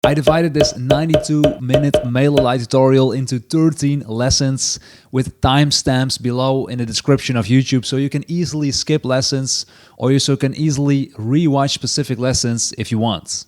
I divided this 92-minute MailerLite tutorial into 13 lessons with timestamps below in the description of YouTube, so you can easily skip lessons or you also can easily rewatch specific lessons if you want.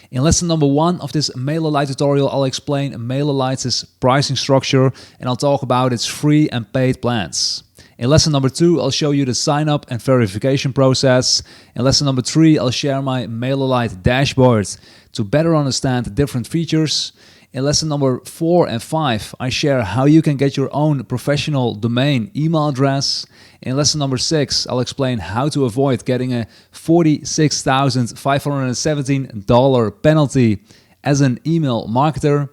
In lesson number 1 of this MailerLite tutorial, I'll explain MailerLite's pricing structure and I'll talk about its free and paid plans. In lesson number 2, I'll show you the sign up and verification process. In lesson number 3, I'll share my MailerLite dashboard to better understand the different features. In lesson number 4 and 5, I share how you can get your own professional domain email address. In lesson number 6, I'll explain how to avoid getting a $46,517 penalty as an email marketer.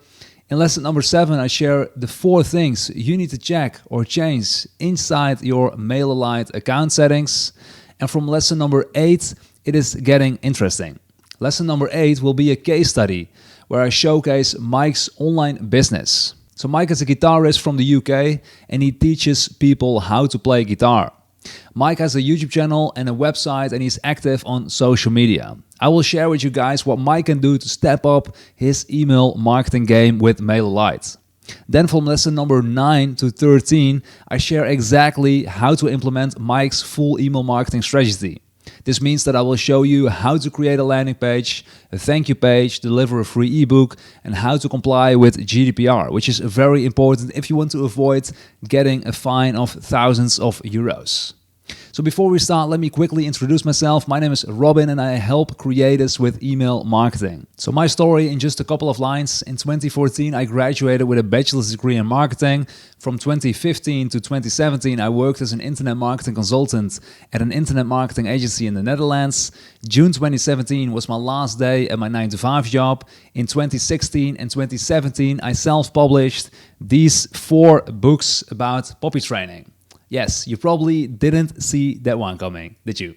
In lesson number 7, I share the 4 things you need to check or change inside your MailerLite account settings. And from lesson number 8, it is getting interesting. Lesson number 8 will be a case study where I showcase Mike's online business. So Mike is a guitarist from the UK and he teaches people how to play guitar. Mike has a YouTube channel and a website and he's active on social media. I will share with you guys what Mike can do to step up his email marketing game with MailerLite. Then from lesson number 9 to 13, I share exactly how to implement Mike's full email marketing strategy. This means that I will show you how to create a landing page, a thank you page, deliver a free ebook, and how to comply with GDPR, which is very important if you want to avoid getting a fine of thousands of euros. So before we start, let me quickly introduce myself. My name is Robin and I help creators with email marketing. So my story in just a couple of lines. In 2014, I graduated with a bachelor's degree in marketing. From 2015 to 2017, I worked as an internet marketing consultant at an internet marketing agency in the Netherlands. June 2017 was my last day at my 9-to-5 job. In 2016 and 2017, I self-published these 4 books about puppy training. Yes, you probably didn't see that one coming, did you?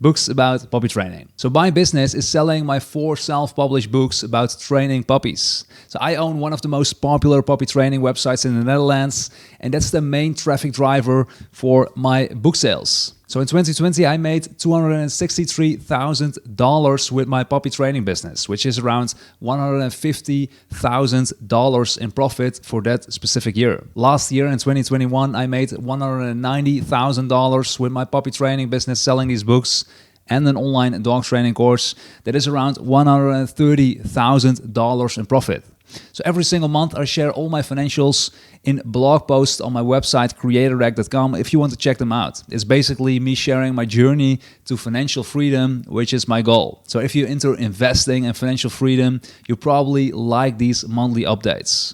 Books about puppy training. So my business is selling my 4 self-published books about training puppies. So I own one of the most popular puppy training websites in the Netherlands, and that's the main traffic driver for my book sales. So in 2020, I made $263,000 with my puppy training business, which is around $150,000 in profit for that specific year. Last year in 2021, I made $190,000 with my puppy training business selling these books and an online dog training course that is around $130,000 in profit. So every single month I share all my financials in blog posts on my website creatorrec.com if you want to check them out. It's basically me sharing my journey to financial freedom, which is my goal. So if you're into investing and financial freedom, you probably like these monthly updates.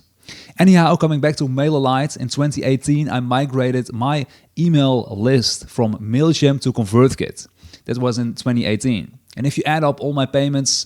Anyhow, coming back to MailerLite, in 2018 I migrated my email list from Mailchimp to ConvertKit. That was in 2018. And if you add up all my payments,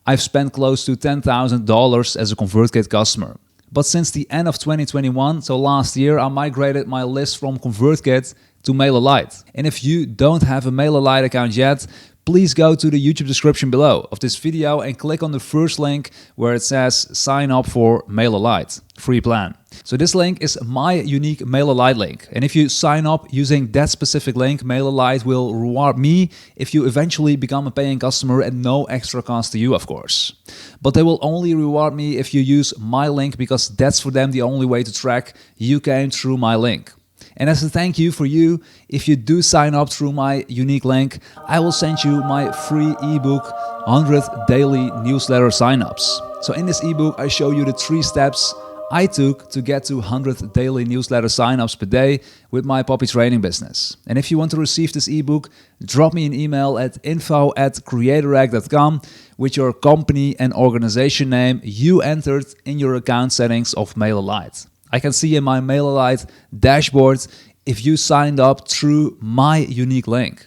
I've spent close to $10,000 as a ConvertKit customer. But since the end of 2021, so last year, I migrated my list from ConvertKit to MailerLite. And if you don't have a MailerLite account yet, please go to the YouTube description below of this video and click on the first link where it says sign up for MailerLite, free plan. So this link is my unique MailerLite link. And if you sign up using that specific link, MailerLite will reward me if you eventually become a paying customer at no extra cost to you, of course. But they will only reward me if you use my link because that's for them the only way to track you came through my link. And as a thank you for you, if you do sign up through my unique link, I will send you my free ebook, 100 Daily Newsletter Signups. So in this ebook, I show you the 3 steps I took to get to 100 daily newsletter signups per day with my puppy training business. And if you want to receive this ebook, drop me an email at info@creatorrec.com with your company and organization name you entered in your account settings of MailerLite. I can see in my MailerLite dashboard if you signed up through my unique link.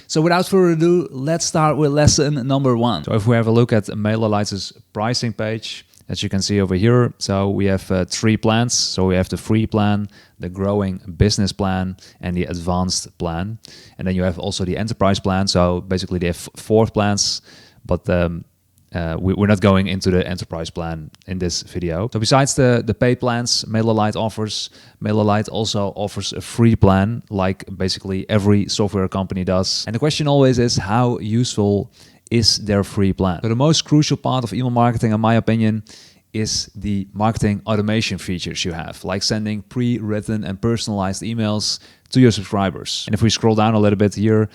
So without further ado, let's start with lesson number 1. So if we have a look at MailerLite's pricing page, as you can see over here, so we have 3 plans. So we have the free plan, the growing business plan, and the advanced plan. And then you have also the enterprise plan. So basically they have 4 plans, but we're not going into the enterprise plan in this video. So besides the paid plans MailerLite also offers a free plan like basically every software company does. And the question always is, how useful is their free plan. So the most crucial part of email marketing, in my opinion, is the marketing automation features you have, like sending pre-written and personalized emails to your subscribers. And if we scroll down a little bit here,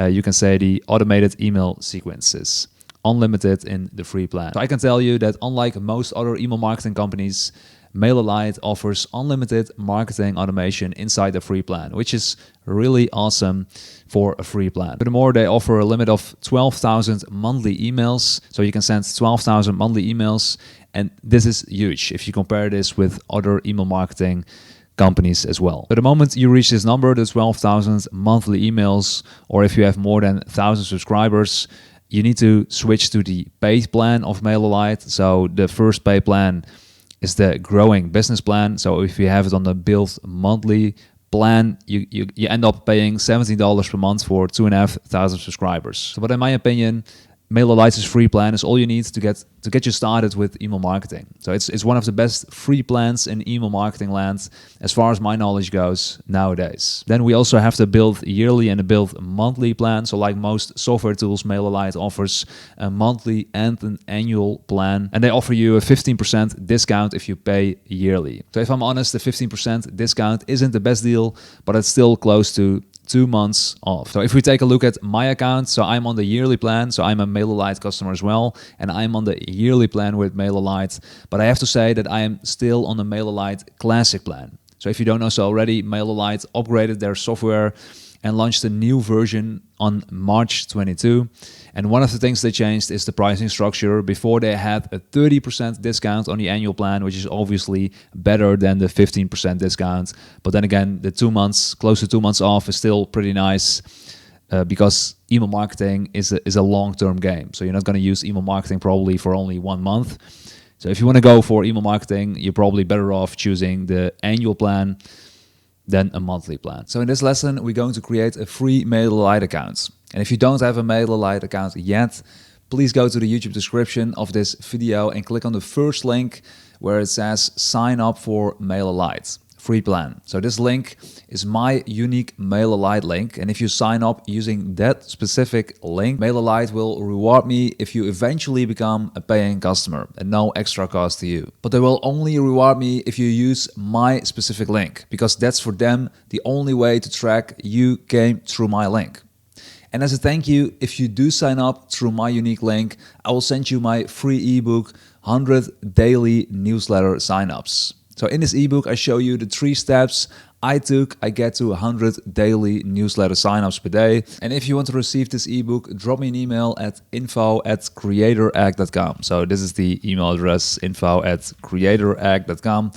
you can say the automated email sequences, unlimited in the free plan. So I can tell you that unlike most other email marketing companies, MailerLite offers unlimited marketing automation inside the free plan, which is really awesome for a free plan. Furthermore, they offer a limit of 12,000 monthly emails. So you can send 12,000 monthly emails. And this is huge if you compare this with other email marketing companies as well. But the moment you reach this number, the 12,000 monthly emails, or if you have more than 1,000 subscribers, you need to switch to the paid plan of MailerLite. So the first paid plan is the growing business plan. So if you have it on the build monthly plan, you end up paying $17 per month for 2,500 subscribers. So, but in my opinion, MailerLite's free plan is all you need to get you started with email marketing. So it's one of the best free plans in email marketing land as far as my knowledge goes nowadays. Then we also have the build yearly and the build monthly plan. So like most software tools, MailerLite offers a monthly and an annual plan, and they offer you a 15% discount if you pay yearly. So if I'm honest, the 15% discount isn't the best deal, but it's still close to 2 months off. So if we take a look at my account, so I'm on the yearly plan, so I'm a MailerLite customer as well, and I'm on the yearly plan with MailerLite, but I have to say that I am still on the MailerLite Classic plan. So if you don't know so already, MailerLite upgraded their software and launched a new version on March 22. And one of the things they changed is the pricing structure. Before they had a 30% discount on the annual plan, which is obviously better than the 15% discount. But then again, the 2 months, close to 2 months off is still pretty nice because email marketing is a long-term game. So you're not going to use email marketing probably for only 1 month. So if you want to go for email marketing, you're probably better off choosing the annual plan than a monthly plan. So in this lesson, we're going to create a free MailerLite account. And if you don't have a MailerLite account yet, please go to the YouTube description of this video and click on the first link where it says sign up for MailerLite free plan. So this link is my unique MailerLite link. And if you sign up using that specific link, MailerLite will reward me if you eventually become a paying customer at no extra cost to you. But they will only reward me if you use my specific link, because that's for them the only way to track you came through my link. And as a thank you, if you do sign up through my unique link, I will send you my free ebook, 100 daily newsletter signups. So in this ebook, I show you the 3 steps I get to 100 daily newsletter signups per day. And if you want to receive this ebook, drop me an email at info@creatoract.com. So this is the email address, info@creatoract.com.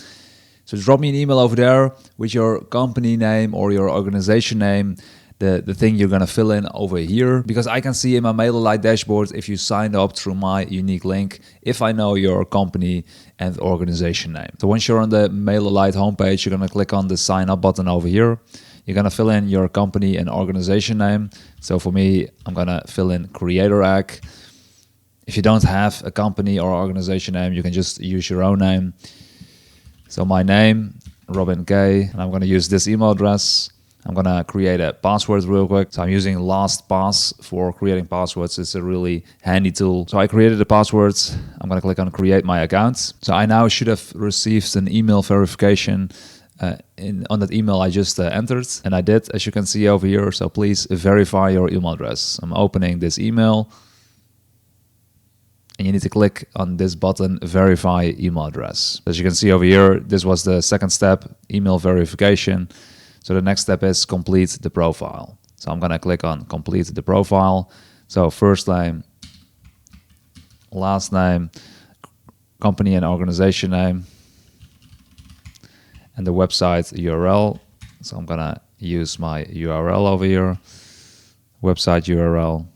So drop me an email over there with your company name or your organization name, the thing you're gonna fill in over here, because I can see in my MailerLite dashboard if you signed up through my unique link, if I know your company and organization name. So once you're on the MailerLite homepage, you're gonna click on the sign up button over here. You're gonna fill in your company and organization name. So for me, I'm gonna fill in CreatorAct. If you don't have a company or organization name, you can just use your own name. So my name, Robin K, and I'm gonna use this email address. I'm gonna create a password real quick. So I'm using LastPass for creating passwords. It's a really handy tool. So I created the passwords. I'm gonna click on create my account. So I now should have received an email verification on that email I just entered. And I did, as you can see over here. So please verify your email address. I'm opening this email. And you need to click on this button, verify email address. As you can see over here, this was the second step, email verification. So the next step is complete the profile. So I'm gonna click on complete the profile. So first name, last name, company and organization name, and the website URL. So I'm gonna use my URL over here, website URL,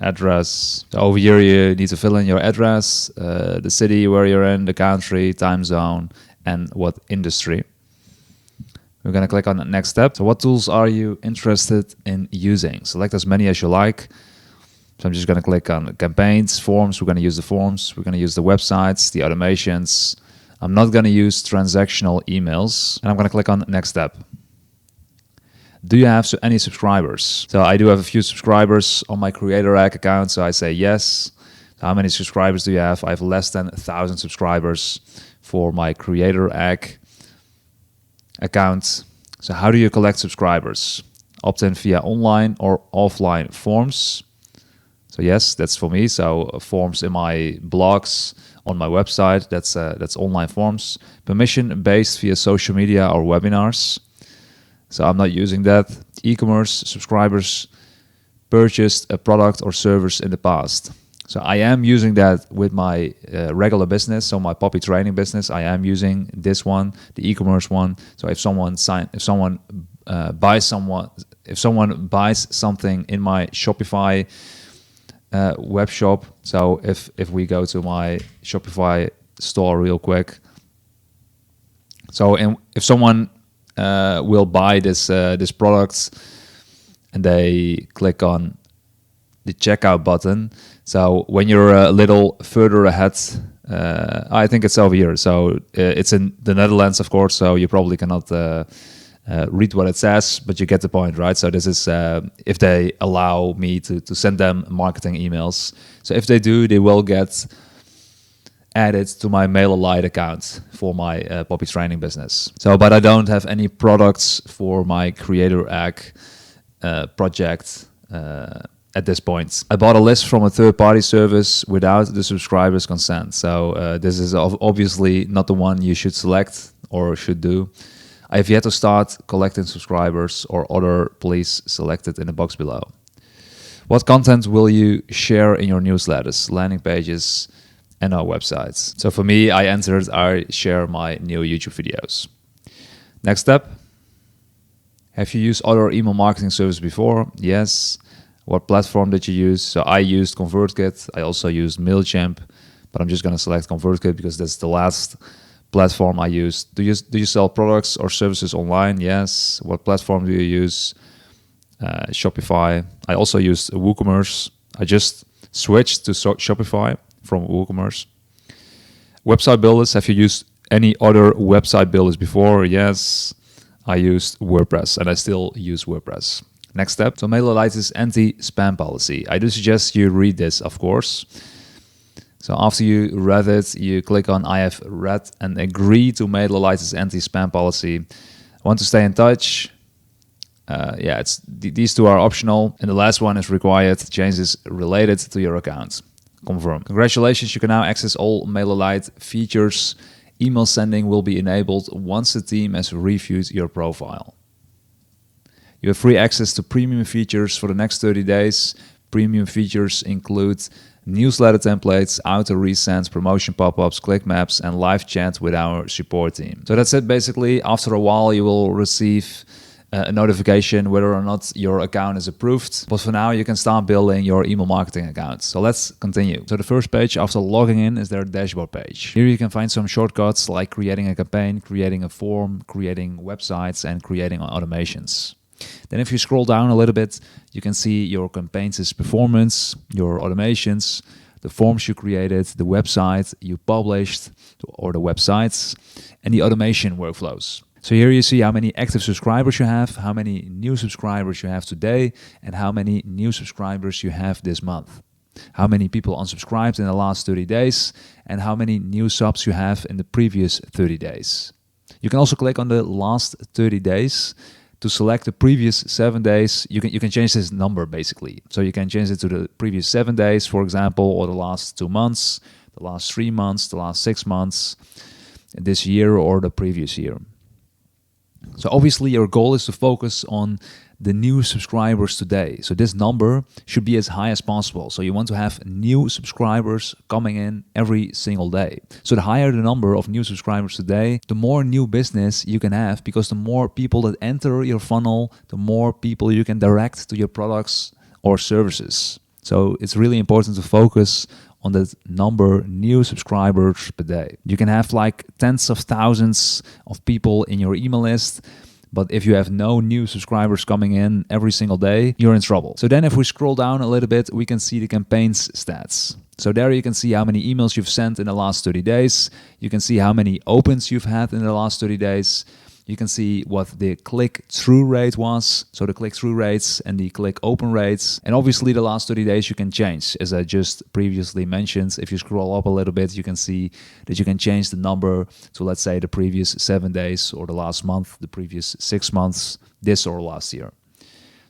address. So over here you need to fill in your address, the city where you're in, the country, time zone, and what industry. We're going to click on the next step. So what tools are you interested in using? Select as many as you like. So I'm just going to click on campaigns, forms. We're going to use the forms. We're going to use the websites, the automations. I'm not going to use transactional emails. And I'm going to click on next step. do you have any subscribers? So I do have a few subscribers on my Creator Egg account, so I say yes. How many subscribers do you have? I have less than 1,000 subscribers for my Creator Egg account. So how do you collect subscribers? Opt in via online or offline forms. So yes, that's for me. So forms in my blogs on my website, that's online forms. Permission based via social media or webinars. So I'm not using that. E-commerce subscribers purchased a product or service in the past. So I am using that with my regular business. So my puppy training business, I am using this one, the e-commerce one. So if someone buys something in my Shopify web shop. So if we go to my Shopify store real quick. So if someone will buy this product and they click on the checkout button. So when you're a little further ahead, I think it's over here. So it's in the Netherlands, of course. So you probably cannot read what it says, but you get the point, right? So this is if they allow me to send them marketing emails. So if they do, they will get added to my MailerLite account for my puppy training business. So, but I don't have any products for my Creator Egg project at this point. I bought a list from a third-party service without the subscriber's consent. So this is obviously not the one you should select or should do. I have yet to start collecting subscribers or other, please select it in the box below. What content will you share in your newsletters, landing pages, and our websites? So for me, I share my new YouTube videos. Next step. Have you used other email marketing service before? Yes. What platform did you use? So I used ConvertKit. I also used MailChimp, but I'm just going to select ConvertKit because that's the last platform I used. Do you sell products or services online? Yes. What platform do you use? Shopify. I also used WooCommerce. I just switched to Shopify from WooCommerce. Website builders. Have you used any other website builders before? Yes. I used WordPress and I still use WordPress. Next step. So MailerLite's anti-spam policy. I do suggest you read this, of course. So after you read it, you click on I have read and agree to MailerLite's anti-spam policy. Want to stay in touch? These two are optional. And the last one is required. Changes related to your account. Confirm. Congratulations, you can now access all MailerLite features. Email sending will be enabled once the team has reviewed your profile. You have free access to premium features for the next 30 days. Premium features include newsletter templates, auto resends, promotion pop-ups, click maps, and live chat with our support team. So that's it basically. After a while, you will receive a notification whether or not your account is approved. But for now, you can start building your email marketing account. So let's continue. So the first page after logging in is their dashboard page. Here you can find some shortcuts like creating a campaign, creating a form, creating websites, and creating automations. Then if you scroll down a little bit, you can see your campaigns' performance, your automations, the forms you created, the website you published, or the websites, and the automation workflows. So here you see how many active subscribers you have, how many new subscribers you have today, and how many new subscribers you have this month. How many people unsubscribed in the last 30 days, and how many new subs you have in the previous 30 days. You can also click on the last 30 days to select the previous 7 days. You can change this number basically. So you can change it to the previous 7 days, for example, or the last 2 months, the last 3 months, the last 6 months, this year or the previous year. So obviously your goal is to focus on the new subscribers today. So this number should be as high as possible. So you want to have new subscribers coming in every single day. So the higher the number of new subscribers today, the more new business you can have, because the more people that enter your funnel, the more people you can direct to your products or services. So it's really important to focus on that number new subscribers per day. You can have like tens of thousands of people in your email list, but if you have no new subscribers coming in every single day, you're in trouble. So then if we scroll down a little bit, we can see the campaigns stats. So there you can see how many emails you've sent in the last 30 days. You can see how many opens you've had in the last 30 days. You can see what the click-through rate was, so the click-through rates and the click-open rates. And obviously the last 30 days you can change, as I just previously mentioned. If you scroll up a little bit, you can see that you can change the number to, let's say, the previous 7 days, or the last month, the previous 6 months, this or last year.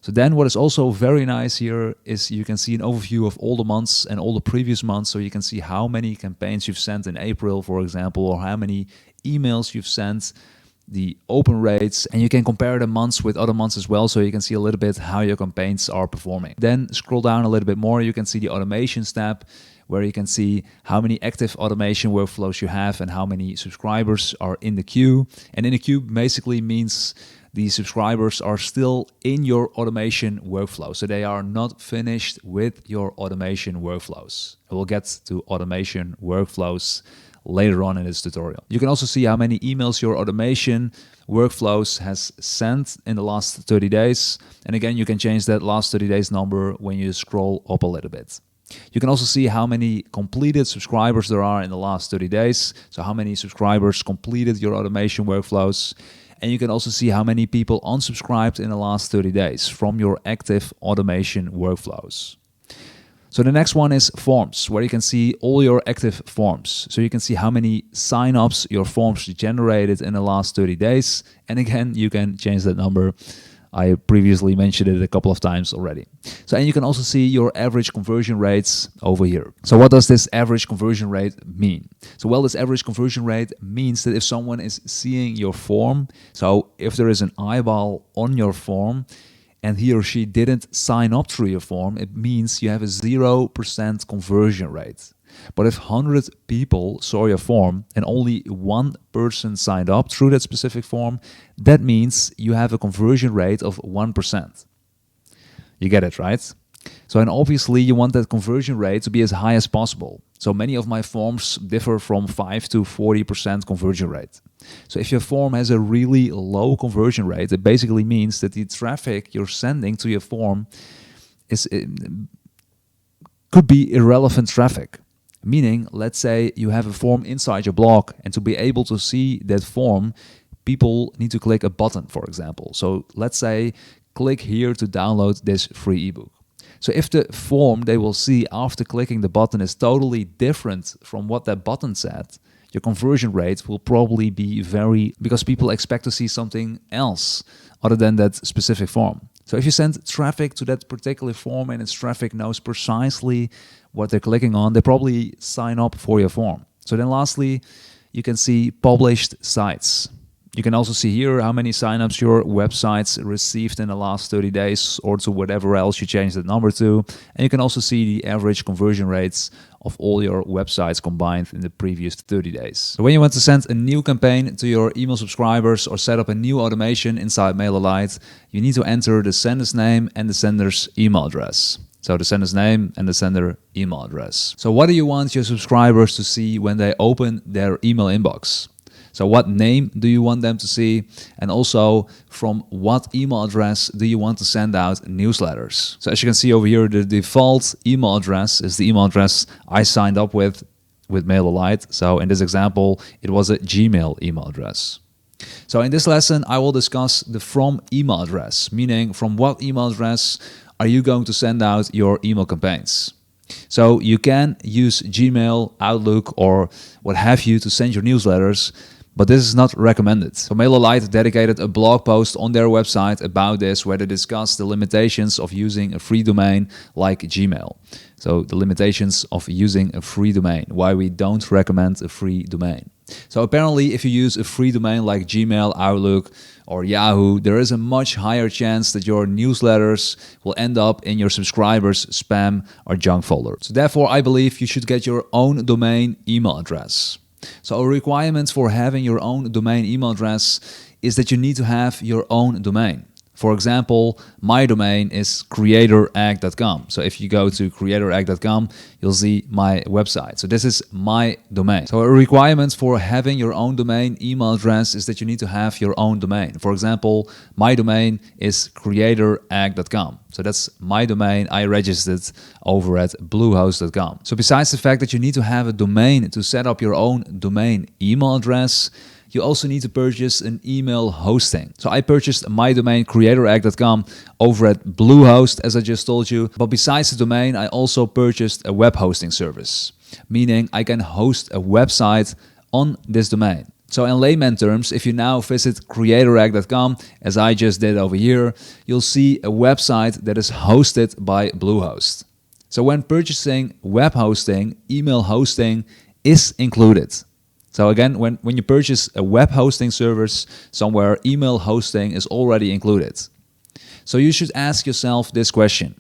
So then what is also very nice here is you can see an overview of all the months and all the previous months. So you can see how many campaigns you've sent in April, for example, or how many emails you've sent, the open rates, and you can compare the months with other months as well. So you can see a little bit how your campaigns are performing. Then scroll down a little bit more. You can see the automations tab, where you can see how many active automation workflows you have and how many subscribers are in the queue. And in the queue basically means the subscribers are still in your automation workflow. So they are not finished with your automation workflows. I will get to automation workflows later on in this tutorial. You can also see how many emails your automation workflows has sent in the last 30 days. And again, you can change that last 30 days number when you scroll up a little bit. You can also see how many completed subscribers there are in the last 30 days. So how many subscribers completed your automation workflows. And you can also see how many people unsubscribed in the last 30 days from your active automation workflows. So the next one is forms, where you can see all your active forms. So you can see how many signups your forms generated in the last 30 days. And again, you can change that number. I previously mentioned it a couple of times already. So, and you can also see your average conversion rates over here. So what does this average conversion rate mean? So, well, this average conversion rate means that if someone is seeing your form, so if there is an eyeball on your form and he or she didn't sign up through your form, it means you have a 0% conversion rate. But if 100 people saw your form and only one person signed up through that specific form, that means you have a conversion rate of 1%. You get it, right? So, and obviously you want that conversion rate to be as high as possible. So many of my forms differ from 5 to 40% conversion rate. So if your form has a really low conversion rate, it basically means that the traffic you're sending to your form could be irrelevant traffic. Meaning, let's say you have a form inside your blog, and to be able to see that form, people need to click a button, for example. So let's say, click here to download this free ebook. So if the form they will see after clicking the button is totally different from what that button said, your conversion rate will probably be because people expect to see something else other than that specific form. So if you send traffic to that particular form and its traffic knows precisely what they're clicking on, they probably sign up for your form. So then lastly, you can see published sites. You can also see here how many signups your websites received in the last 30 days or to whatever else you change that number to. And you can also see the average conversion rates of all your websites combined in the previous 30 days. So when you want to send a new campaign to your email subscribers or set up a new automation inside MailerLite, you need to enter the sender's name and the sender's email address. So the sender's name and the sender email address. So what do you want your subscribers to see when they open their email inbox? So what name do you want them to see? And also from what email address do you want to send out newsletters? So as you can see over here, the default email address is the email address I signed up with MailerLite. So in this example, it was a Gmail email address. So in this lesson, I will discuss the from email address, meaning from what email address are you going to send out your email campaigns? So you can use Gmail, Outlook, or what have you to send your newsletters, but this is not recommended. So MailerLite dedicated a blog post on their website about this, where they discuss the limitations of using a free domain like Gmail. So the limitations of using a free domain, why we don't recommend a free domain. So apparently if you use a free domain like Gmail, Outlook, or Yahoo, there is a much higher chance that your newsletters will end up in your subscribers' spam or junk folder. So therefore, I believe you should get your own domain email address. So a requirement for having your own domain email address is that you need to have your own domain. For example, my domain is creatorag.com. So if you go to creatorag.com, you'll see my website. So this is my domain. So a requirement for having your own domain email address is that you need to have your own domain. For example, my domain is creatorag.com. So that's my domain. I registered over at bluehost.com. So besides the fact that you need to have a domain to set up your own domain email address, you also need to purchase an email hosting. So I purchased my domain creatorag.com over at Bluehost, as I just told you. But besides the domain, I also purchased a web hosting service, meaning I can host a website on this domain. So in layman terms, if you now visit creatorag.com, as I just did over here, you'll see a website that is hosted by Bluehost. So when purchasing web hosting, email hosting is included. So again, when you purchase a web hosting service somewhere, email hosting is already included. So you should ask yourself this question.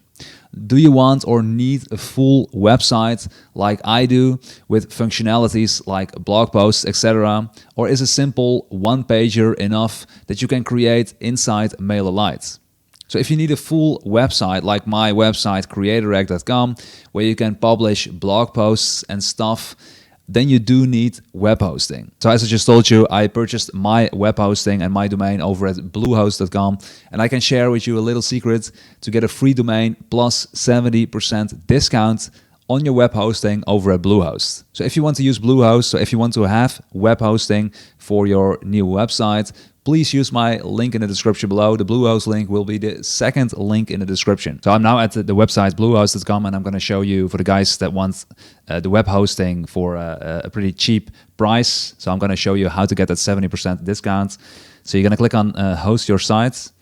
Do you want or need a full website like I do with functionalities like blog posts, etc.? Or is a simple one-pager enough that you can create inside MailerLite? So if you need a full website like my website creatorag.com, where you can publish blog posts and stuff, then you do need web hosting. So as I just told you, I purchased my web hosting and my domain over at bluehost.com, and I can share with you a little secret to get a free domain plus 70% discount on your web hosting over at Bluehost. So if you want to use Bluehost, so if you want to have web hosting for your new website, please use my link in the description below. The Bluehost link will be the second link in the description. So I'm now at the website bluehost.com, and I'm going to show you, for the guys that want the web hosting for a pretty cheap price. So I'm going to show you how to get that 70% discount. So you're going to click on host your site.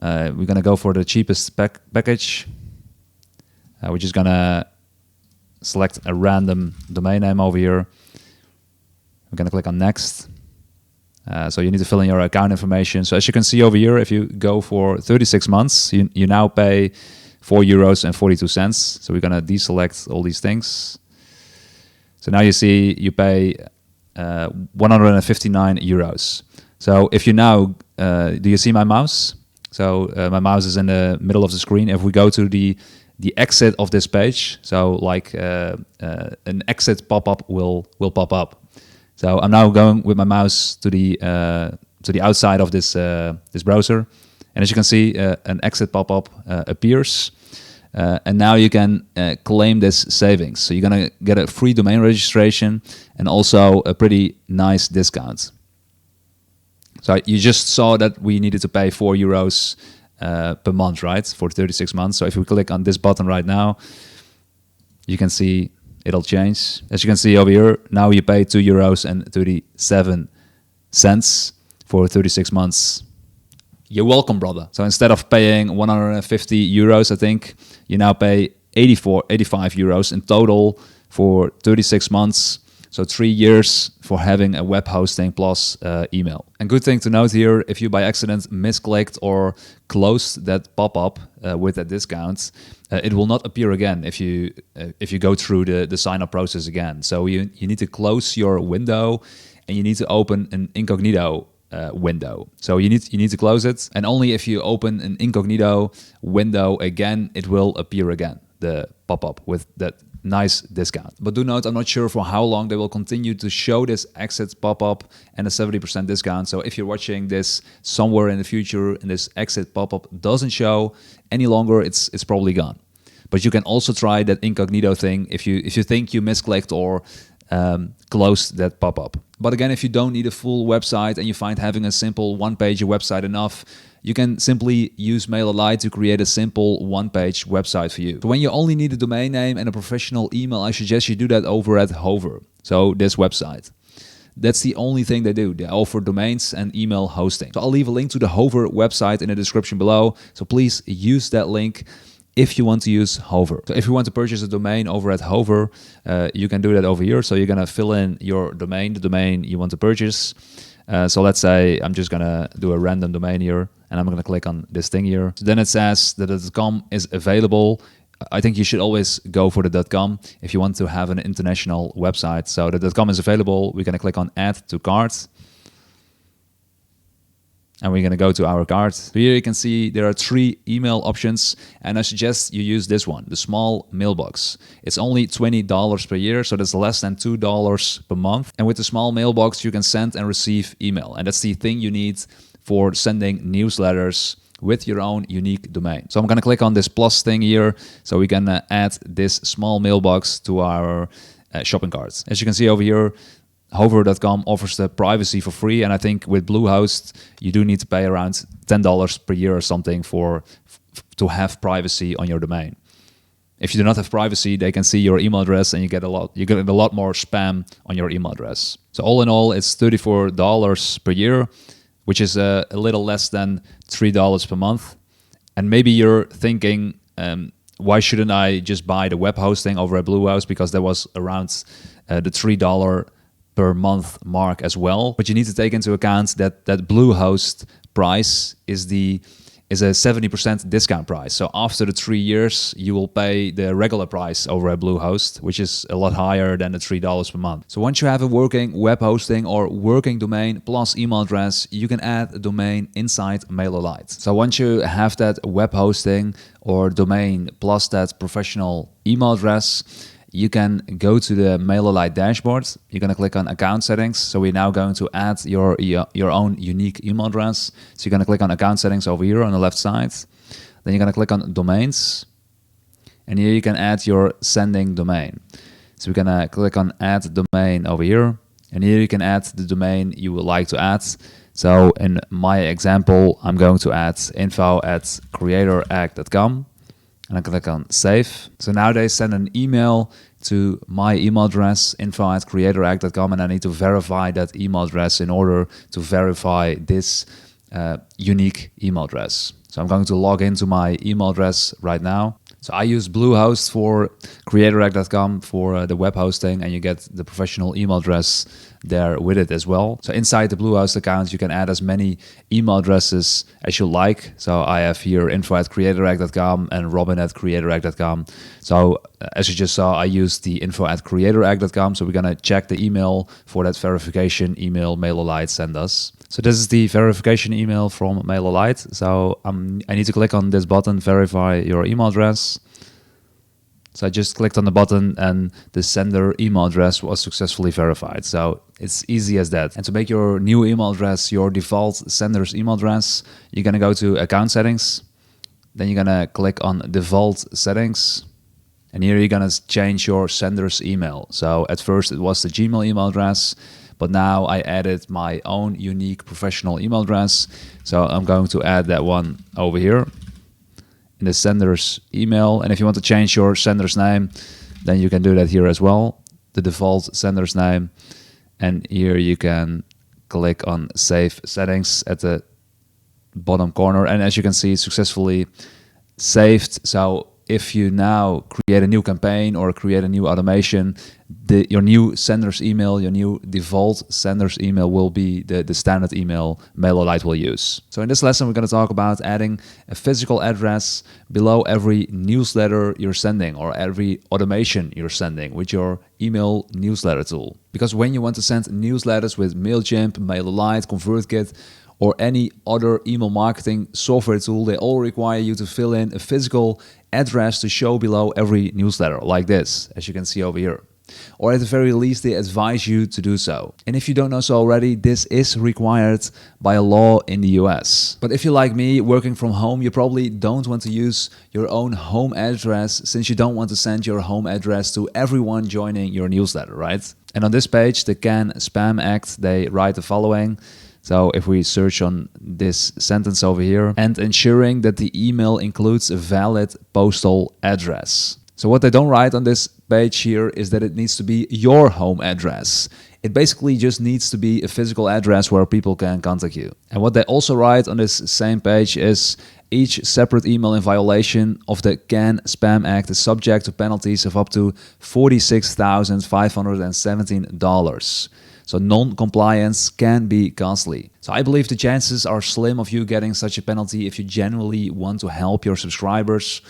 We're going to go for the cheapest package. We're just going to select a random domain name over here. We're going to click on next. So you need to fill in your account information. So as you can see over here, if you go for 36 months, you now pay €4.42. So we're going to deselect all these things. So now you see you pay €159. So if you now, do you see my mouse? So my mouse is in the middle of the screen. If we go to the exit of this page, so like an exit pop-up will pop up. So I'm now going with my mouse to the outside of this browser, and as you can see, an exit pop-up appears, and now you can claim this savings. So you're gonna get a free domain registration and also a pretty nice discount. So you just saw that we needed to pay €4 per month, right, for 36 months. So if we click on this button right now, you can see it'll change. As you can see over here, now you pay €2.37 for 36 months. You're welcome, brother. So instead of paying €150, I think, you now pay 85 euros in total for 36 months. So 3 years for having a web hosting plus email. And good thing to note here, if you by accident misclicked or closed that pop-up with a discount, it will not appear again if you go through the sign-up process again. So you need to close your window and you need to open an incognito window. So you need to close it, and only if you open an incognito window again, it will appear again, the pop-up with that nice discount. But do note, I'm not sure for how long they will continue to show this exit pop-up and a 70% discount. So if you're watching this somewhere in the future and this exit pop-up doesn't show any longer, it's probably gone. But you can also try that incognito thing if you think you misclicked or closed that pop-up. But again, if you don't need a full website and you find having a simple one-page website enough, you can simply use MailerLite to create a simple one-page website for you. So when you only need a domain name and a professional email, I suggest you do that over at Hover. So this website. That's the only thing they do. They offer domains and email hosting. So I'll leave a link to the Hover website in the description below. So please use that link if you want to use Hover. So if you want to purchase a domain over at Hover, you can do that over here. So you're going to fill in your domain, the domain you want to purchase. So let's say I'm just going to do a random domain here, and I'm going to click on this thing here. So then it says that the .com is available. I think you should always go for the .com if you want to have an international website. So the .com is available. We're going to click on Add to Cart. And we're going to go to our cart. So here you can see there are 3 email options, and I suggest you use this one, the small mailbox. It's only $20 per year, so that's less than $2 per month. And with the small mailbox, you can send and receive email. And that's the thing you need for sending newsletters with your own unique domain. So I'm going to click on this plus thing here, so we can add this small mailbox to our shopping cart. As you can see over here, Hover.com offers the privacy for free, and I think with Bluehost you do need to pay around $10 per year or something to have privacy on your domain. If you do not have privacy, they can see your email address, and you get a lot more spam on your email address. So all in all, it's $34 per year, which is a little less than $3 per month. And maybe you're thinking, why shouldn't I just buy the web hosting over at Bluehost? Because that was around the $3 per month mark as well. But you need to take into account that Bluehost price is a 70% discount price. So after the 3 years, you will pay the regular price over at Bluehost, which is a lot higher than the $3 per month. So once you have a working web hosting or working domain plus email address, you can add a domain inside MailerLite. So once you have that web hosting or domain plus that professional email address, you can go to the MailerLite dashboard. You're going to click on account settings. So we're now going to add your own unique email address. So you're going to click on account settings over here on the left side. Then you're going to click on domains. And here you can add your sending domain. So we're going to click on add domain over here. And here you can add the domain you would like to add. So in my example, I'm going to add info@creatorag.com. And I click on save. So now they send an email to my email address, info@creatorag.com, and I need to verify that email address in order to verify this unique email address. So I'm going to log into my email address right now. So I use Bluehost for creatorag.com for the web hosting, and you get the professional email address there with it as well. So inside the Bluehost account, you can add as many email addresses as you like. So I have here info@creatorag.com and robin@creatorag.com. So as you just saw, I used the info@creatorag.com. So we're going to check the email for that verification email MailerLite sent us. So this is the verification email from MailerLite. So I need to click on this button, verify your email address. So I just clicked on the button and the sender email address was successfully verified. So it's easy as that. And to make your new email address your default sender's email address, you're going to go to account settings. Then you're going to click on default settings. And here you're going to change your sender's email. So at first it was the Gmail email address, but now I added my own unique professional email address. So I'm going to add that one over here in the sender's email. And if you want to change your sender's name, then you can do that here as well, the default sender's name. And here you can click on save settings at the bottom corner. And as you can see, it's successfully saved. So if you now create a new campaign or create a new automation, your new sender's email, your new default sender's email will be the standard email MailerLite will use. So in this lesson, we're going to talk about adding a physical address below every newsletter you're sending or every automation you're sending with your email newsletter tool. Because when you want to send newsletters with MailChimp, MailerLite, ConvertKit, or any other email marketing software tool, they all require you to fill in a physical address to show below every newsletter, like this, as you can see over here. Or at the very least, they advise you to do so. And if you don't know so already, this is required by a law in the US. But if you're like me, working from home, you probably don't want to use your own home address, since you don't want to send your home address to everyone joining your newsletter, right? And on this page, the CAN Spam Act, they write the following. So if we search on this sentence over here, and ensuring that the email includes a valid postal address. So what they don't write on this page here is that it needs to be your home address. It basically just needs to be a physical address where people can contact you. And what they also write on this same page is each separate email in violation of the CAN Spam Act is subject to penalties of up to $46,517. So non-compliance can be costly. So I believe the chances are slim of you getting such a penalty if you genuinely want to help your subscribers,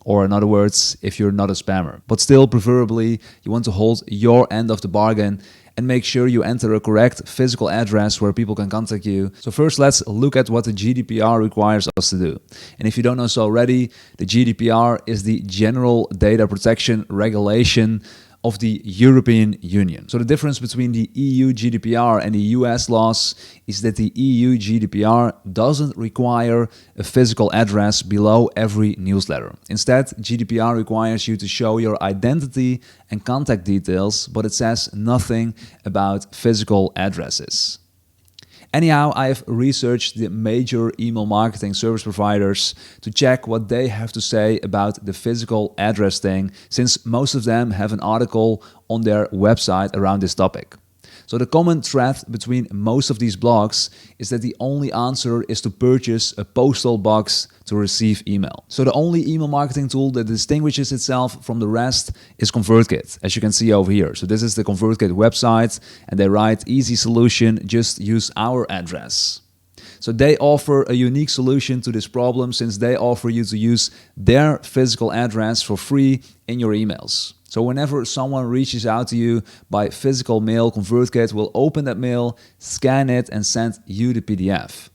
or in other words, if you're not a spammer. But still, preferably, you want to hold your end of the bargain and make sure you enter a correct physical address where people can contact you. So first, let's look at what the GDPR requires us to do. And if you don't know so already, the GDPR is the General Data Protection Regulation of the European Union. So the difference between the EU GDPR and the US laws is that the EU GDPR doesn't require a physical address below every newsletter. Instead, GDPR requires you to show your identity and contact details, but it says nothing about physical addresses. Anyhow, I have researched the major email marketing service providers to check what they have to say about the physical address thing, since most of them have an article on their website around this topic. So the common thread between most of these blogs is that the only answer is to purchase a postal box to receive email. So the only email marketing tool that distinguishes itself from the rest is ConvertKit, as you can see over here. So this is the ConvertKit website, and they write, easy solution, just use our address. So they offer a unique solution to this problem, since they offer you to use their physical address for free in your emails. So whenever someone reaches out to you by physical mail, ConvertKit will open that mail, scan it, and send you the PDF.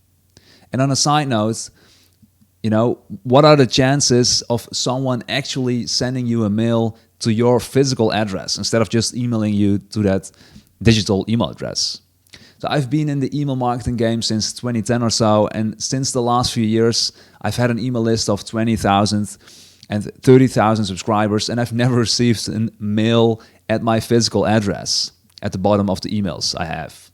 And on a side note, what are the chances of someone actually sending you a mail to your physical address instead of just emailing you to that digital email address? So I've been in the email marketing game since 2010 or so, and since the last few years, I've had an email list of 20,000 and 30,000 subscribers, and I've never received a mail at my physical address at the bottom of the emails I have.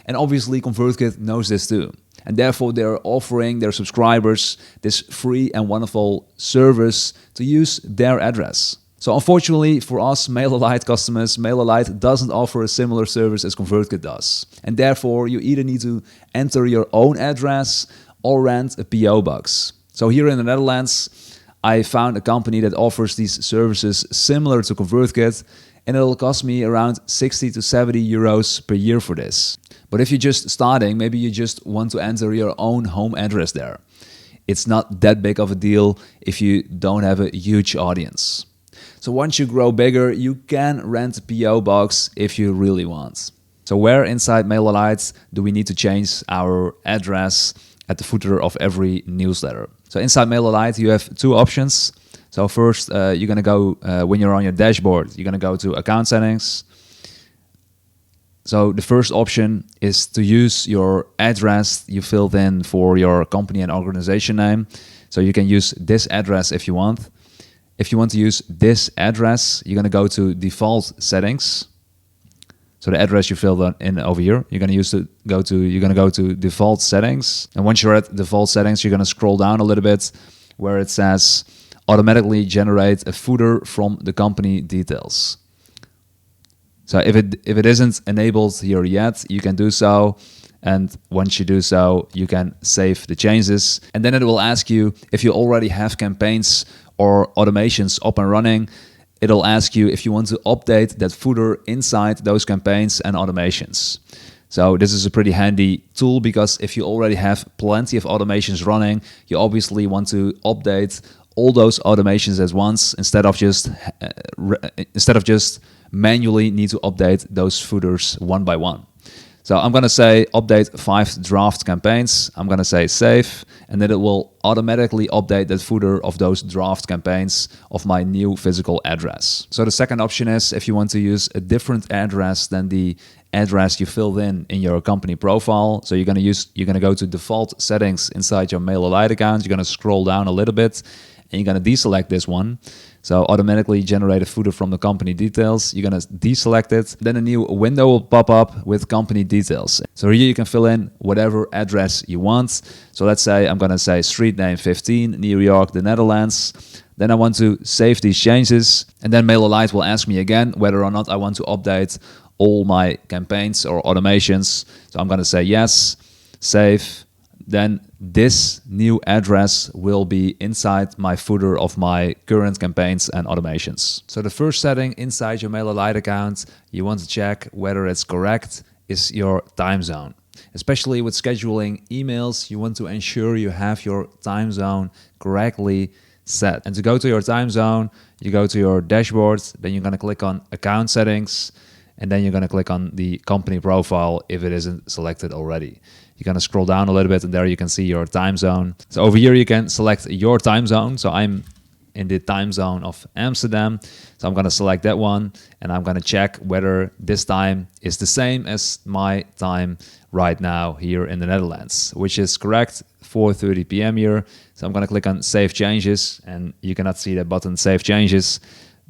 And obviously ConvertKit knows this too. And therefore they're offering their subscribers this free and wonderful service to use their address. So unfortunately for us MailerLite customers, MailerLite doesn't offer a similar service as ConvertKit does. And therefore you either need to enter your own address or rent a PO box. So here in the Netherlands, I found a company that offers these services similar to ConvertKit, and it'll cost me around 60 to 70 euros per year for this. But if you're just starting, maybe you just want to enter your own home address there. It's not that big of a deal if you don't have a huge audience. So once you grow bigger, you can rent a PO box if you really want. So where inside MailerLite do we need to change our address at the footer of every newsletter? So inside MailerLite, you have two options. So first, you're going to go, when you're on your dashboard, you're going to go to account settings. So the first option is to use your address you filled in for your company and organization name. So you can use this address if you want. If you want to use this address, you're going to go to default settings. So the address you filled in over here, you're going to go to default settings. And once you're at default settings, you're going to scroll down a little bit where it says automatically generate a footer from the company details. So if it isn't enabled here yet, you can do so. And once you do so, you can save the changes. And then it will ask you if you already have campaigns or automations up and running. It'll ask you if you want to update that footer inside those campaigns and automations. So this is a pretty handy tool, because if you already have plenty of automations running, you obviously want to update all those automations at once instead of just manually need to update those footers one by one. So I'm going to say update 5 draft campaigns. I'm going to say save, and then it will automatically update that footer of those draft campaigns of my new physical address. So the second option is if you want to use a different address than the address you filled in your company profile. So you're going to go to default settings inside your MailerLite account. You're going to scroll down a little bit, and you're going to deselect this one. So automatically generate a footer from the company details. You're going to deselect it. Then a new window will pop up with company details. So here you can fill in whatever address you want. So let's say I'm going to say street name 15, New York, the Netherlands. Then I want to save these changes. And then MailerLite will ask me again whether or not I want to update all my campaigns or automations. So I'm going to say yes, save. Then this new address will be inside my footer of my current campaigns and automations. So the first setting inside your MailerLite account you want to check whether it's correct is your time zone. Especially with scheduling emails, you want to ensure you have your time zone correctly set. And to go to your time zone, you go to your dashboard, then you're going to click on account settings, and then you're going to click on the company profile if it isn't selected already. You're going to scroll down a little bit, and there you can see your time zone. So over here you can select your time zone. So I'm in the time zone of Amsterdam. So I'm going to select that one, and I'm going to check whether this time is the same as my time right now here in the Netherlands, which is correct, 4:30 p.m. here. So I'm going to click on Save Changes, and you cannot see that button Save Changes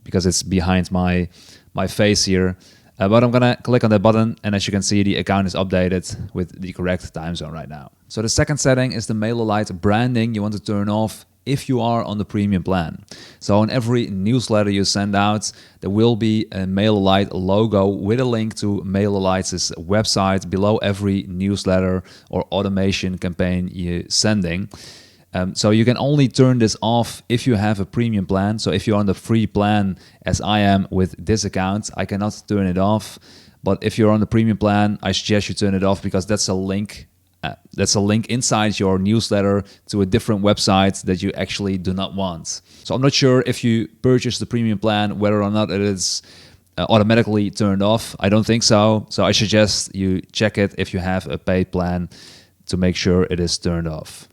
because it's behind my face here. But I'm going to click on that button, and as you can see, the account is updated with the correct time zone right now. So the second setting is the MailerLite branding you want to turn off if you are on the premium plan. So on every newsletter you send out, there will be a MailerLite logo with a link to MailerLite's website below every newsletter or automation campaign you're sending. So you can only turn this off if you have a premium plan. So if you're on the free plan, as I am with this account, I cannot turn it off. But if you're on the premium plan, I suggest you turn it off because that's a link. That's a link inside your newsletter to a different website that you actually do not want. So I'm not sure if you purchase the premium plan, whether or not it is automatically turned off. I don't think so. So I suggest you check it if you have a paid plan to make sure it is turned off.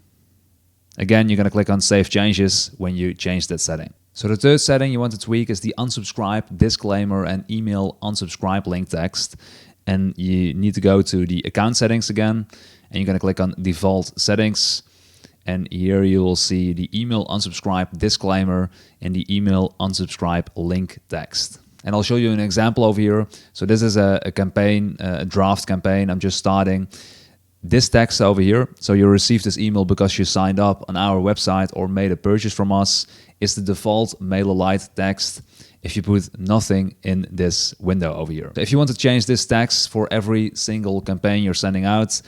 Again, you're going to click on Save Changes when you change that setting. So the third setting you want to tweak is the unsubscribe disclaimer and email unsubscribe link text. And you need to go to the account settings again, and you're going to click on default settings. And here you will see the email unsubscribe disclaimer and the email unsubscribe link text. And I'll show you an example over here. So this is a campaign, a draft campaign I'm just starting. This text over here, so you received this email because you signed up on our website or made a purchase from us, is the default MailerLite text if you put nothing in this window over here. So if you want to change this text for every single campaign you're sending out,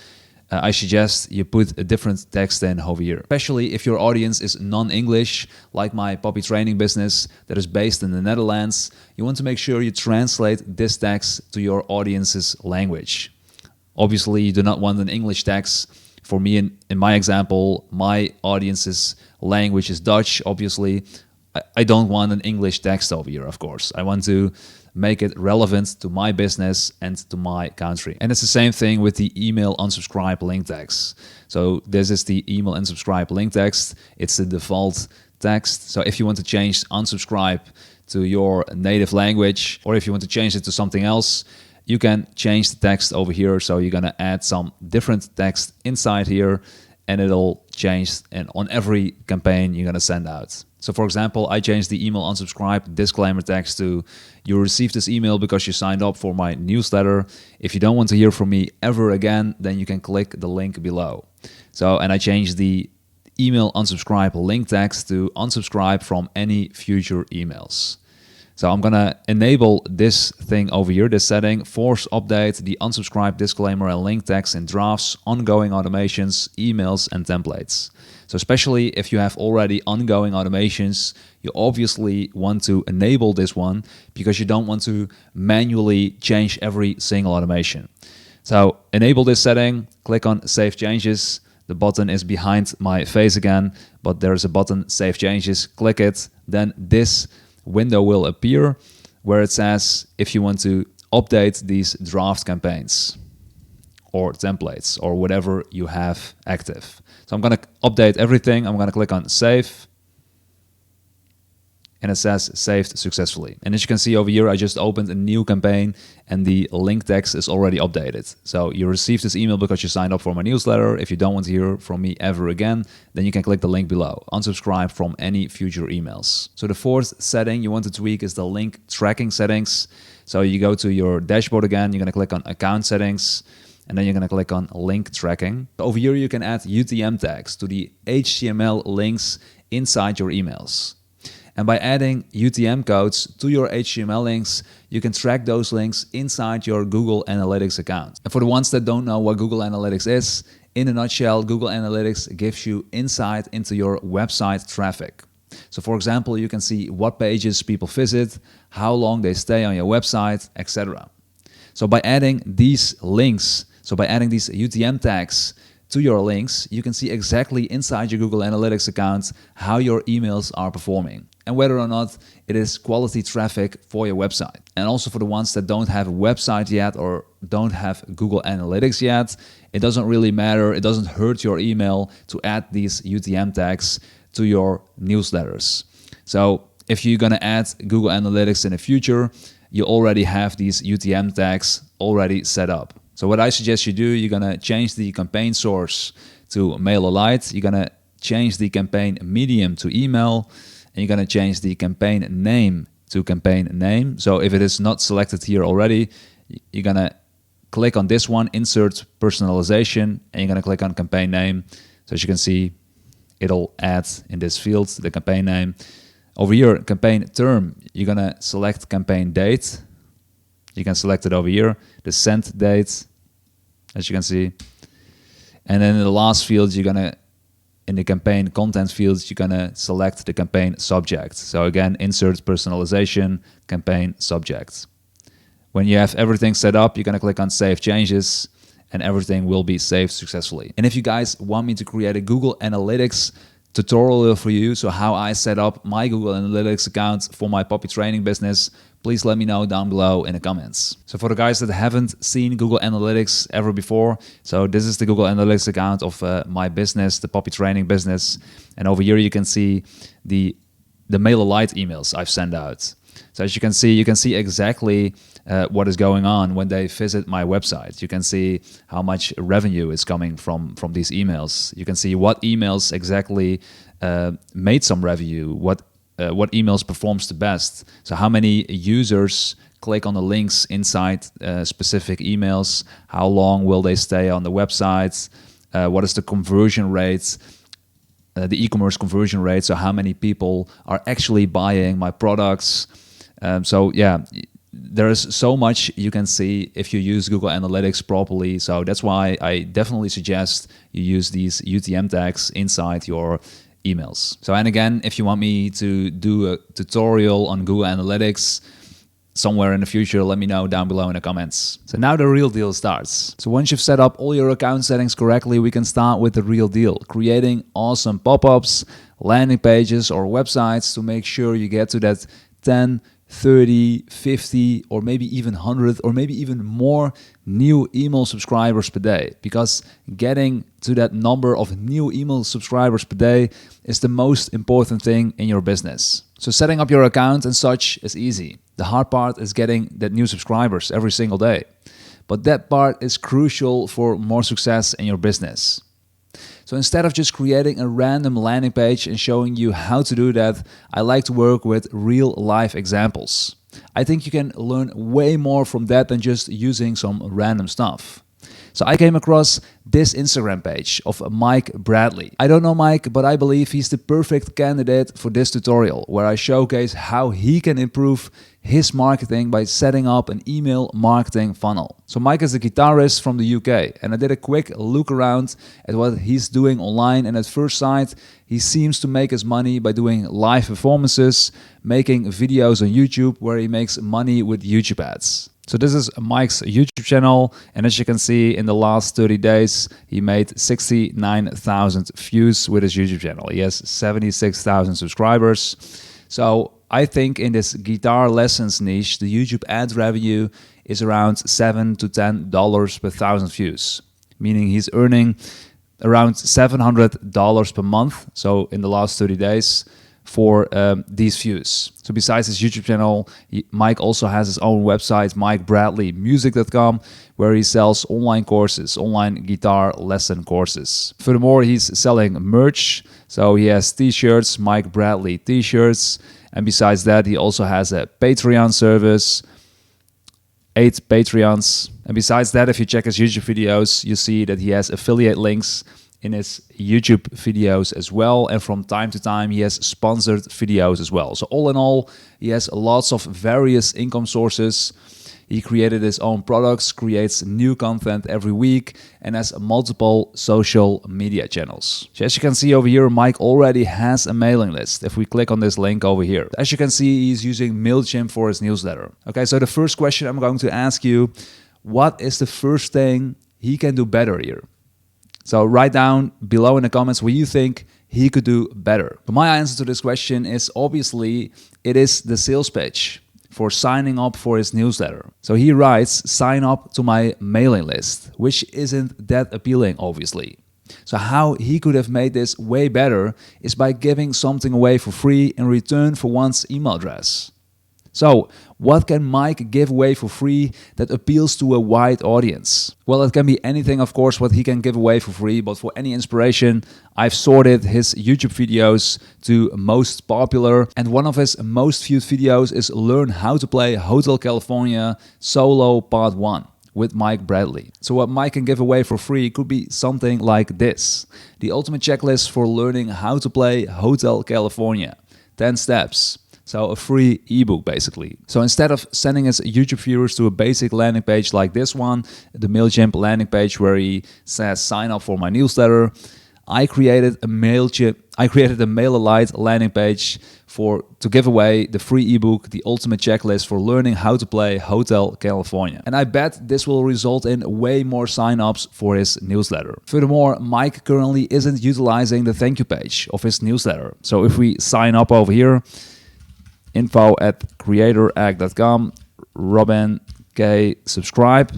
I suggest you put a different text in over here. Especially if your audience is non-English, like my puppy training business that is based in the Netherlands, you want to make sure you translate this text to your audience's language. Obviously, you do not want an English text. For me, in my example, my audience's language is Dutch. Obviously, I don't want an English text over here, of course. I want to make it relevant to my business and to my country. And it's the same thing with the email unsubscribe link text. So this is the email unsubscribe link text. It's the default text. So if you want to change unsubscribe to your native language, or if you want to change it to something else, you can change the text over here. So you're going to add some different text inside here, and it'll change and on every campaign you're going to send out. So for example, I changed the email unsubscribe disclaimer text to, you received this email because you signed up for my newsletter. If you don't want to hear from me ever again, then you can click the link below. So, and I changed the email unsubscribe link text to unsubscribe from any future emails. So I'm gonna enable this thing over here, this setting, force update the unsubscribe disclaimer and link text in drafts, ongoing automations, emails, and templates. So especially if you have already ongoing automations, you obviously want to enable this one because you don't want to manually change every single automation. So enable this setting, click on Save Changes. The button is behind my face again, but there's a button Save Changes, click it, then this window will appear where it says if you want to update these draft campaigns or templates or whatever you have active. So I'm going to update everything. I'm going to click on Save, and it says saved successfully. And as you can see over here, I just opened a new campaign and the link text is already updated. So you received this email because you signed up for my newsletter. If you don't want to hear from me ever again, then you can click the link below. Unsubscribe from any future emails. So the fourth setting you want to tweak is the link tracking settings. So you go to your dashboard again, you're going to click on account settings, and then you're going to click on link tracking. Over here, you can add UTM tags to the HTML links inside your emails. And by adding UTM codes to your HTML links, you can track those links inside your Google Analytics account. And for the ones that don't know what Google Analytics is, in a nutshell, Google Analytics gives you insight into your website traffic. So for example, you can see what pages people visit, how long they stay on your website, etc. So by adding these links, by adding these UTM tags to your links, you can see exactly inside your Google Analytics account how your emails are performing and whether or not it is quality traffic for your website. And also for the ones that don't have a website yet or don't have Google Analytics yet, it doesn't really matter. It doesn't hurt your email to add these UTM tags to your newsletters. So if you're gonna add Google Analytics in the future, you already have these UTM tags already set up. So what I suggest you do, you're gonna change the campaign source to MailerLite, you're gonna change the campaign medium to email, and you're gonna change the campaign name to campaign name. So if it is not selected here already, you're gonna click on this one, insert personalization, and you're gonna click on campaign name. So as you can see, it'll add in this field the campaign name. Over here, campaign term, you're gonna select campaign date. You can select it over here, the send date, as you can see. And then in the last field, you're gonna, in the campaign content fields, you're gonna select the campaign subject. So again, insert personalization, campaign subject. When you have everything set up, you're gonna click on Save Changes, and everything will be saved successfully. And if you guys want me to create a Google Analytics tutorial for you, so how I set up my Google Analytics account for my puppy training business, please let me know down below in the comments. So for the guys that haven't seen Google Analytics ever before, so this is the Google Analytics account of my business, the puppy training business. And over here you can see the MailerLite emails I've sent out. So as you can see exactly what is going on when they visit my website. You can see how much revenue is coming from these emails. You can see what emails exactly made some revenue, what emails performs the best. So how many users click on the links inside specific emails, how long will they stay on the website, what is the conversion rate, the e-commerce conversion rate, so how many people are actually buying my products. So yeah, there is so much you can see if you use Google Analytics properly. So that's why I definitely suggest you use these UTM tags inside your emails. So, and again, if you want me to do a tutorial on Google Analytics somewhere in the future, let me know down below in the comments. So now the real deal starts. So once you've set up all your account settings correctly, we can start with the real deal, creating awesome pop-ups, landing pages or websites to make sure you get to that 10, 30, 50, or maybe even 100, or maybe even more new email subscribers per day. Because getting to that number of new email subscribers per day is the most important thing in your business. So setting up your account and such is easy. The hard part is getting that new subscribers every single day. But that part is crucial for more success in your business. So instead of just creating a random landing page and showing you how to do that, I like to work with real life examples. I think you can learn way more from that than just using some random stuff. So I came across this Instagram page of Mike Bradley. I don't know Mike, but I believe he's the perfect candidate for this tutorial, where I showcase how he can improve his marketing by setting up an email marketing funnel. So Mike is a guitarist from the UK, and I did a quick look around at what he's doing online, and at first sight, he seems to make his money by doing live performances, making videos on YouTube where he makes money with YouTube ads. So this is Mike's YouTube channel, and as you can see, in the last 30 days, he made 69,000 views with his YouTube channel. He has 76,000 subscribers. So I think in this guitar lessons niche, the YouTube ad revenue is around $7 to $10 per 1,000 views, meaning he's earning around $700 per month. So in the last 30 days, for these views. So besides his YouTube channel, Mike also has his own website, MikeBradleyMusic.com, where he sells online courses, online guitar lesson courses. Furthermore, he's selling merch. So he has t-shirts, Mike Bradley t-shirts. And besides that, he also has a Patreon service, 8 Patreons. And besides that, if you check his YouTube videos, you see that he has affiliate links in his YouTube videos as well, and from time to time he has sponsored videos as well. So all in all, he has lots of various income sources. He created his own products, creates new content every week, and has multiple social media channels. So as you can see over here, Mike already has a mailing list. If we click on this link over here, as you can see, he's using MailChimp for his newsletter. Okay, so the first question I'm going to ask you, what is the first thing he can do better here? So write down below in the comments what you think he could do better. But my answer to this question is obviously it is the sales page for signing up for his newsletter. So he writes, sign up to my mailing list, which isn't that appealing, obviously. So how he could have made this way better is by giving something away for free in return for one's email address. So, what can Mike give away for free that appeals to a wide audience? Well, it can be anything, of course, what he can give away for free, but for any inspiration, I've sorted his YouTube videos to most popular, and one of his most viewed videos is Learn How to Play Hotel California Solo Part 1 with Mike Bradley. So what Mike can give away for free could be something like this: the ultimate checklist for learning how to play Hotel California, 10 steps. So a free ebook basically. So instead of sending his YouTube viewers to a basic landing page like this one, the MailChimp landing page where he says sign up for my newsletter, I created a MailerLite landing page to give away the free ebook, the ultimate checklist for learning how to play Hotel California. And I bet this will result in way more signups for his newsletter. Furthermore, Mike currently isn't utilizing the thank you page of his newsletter. So if we sign up over here, info@creatoract.com, Robin K, subscribe,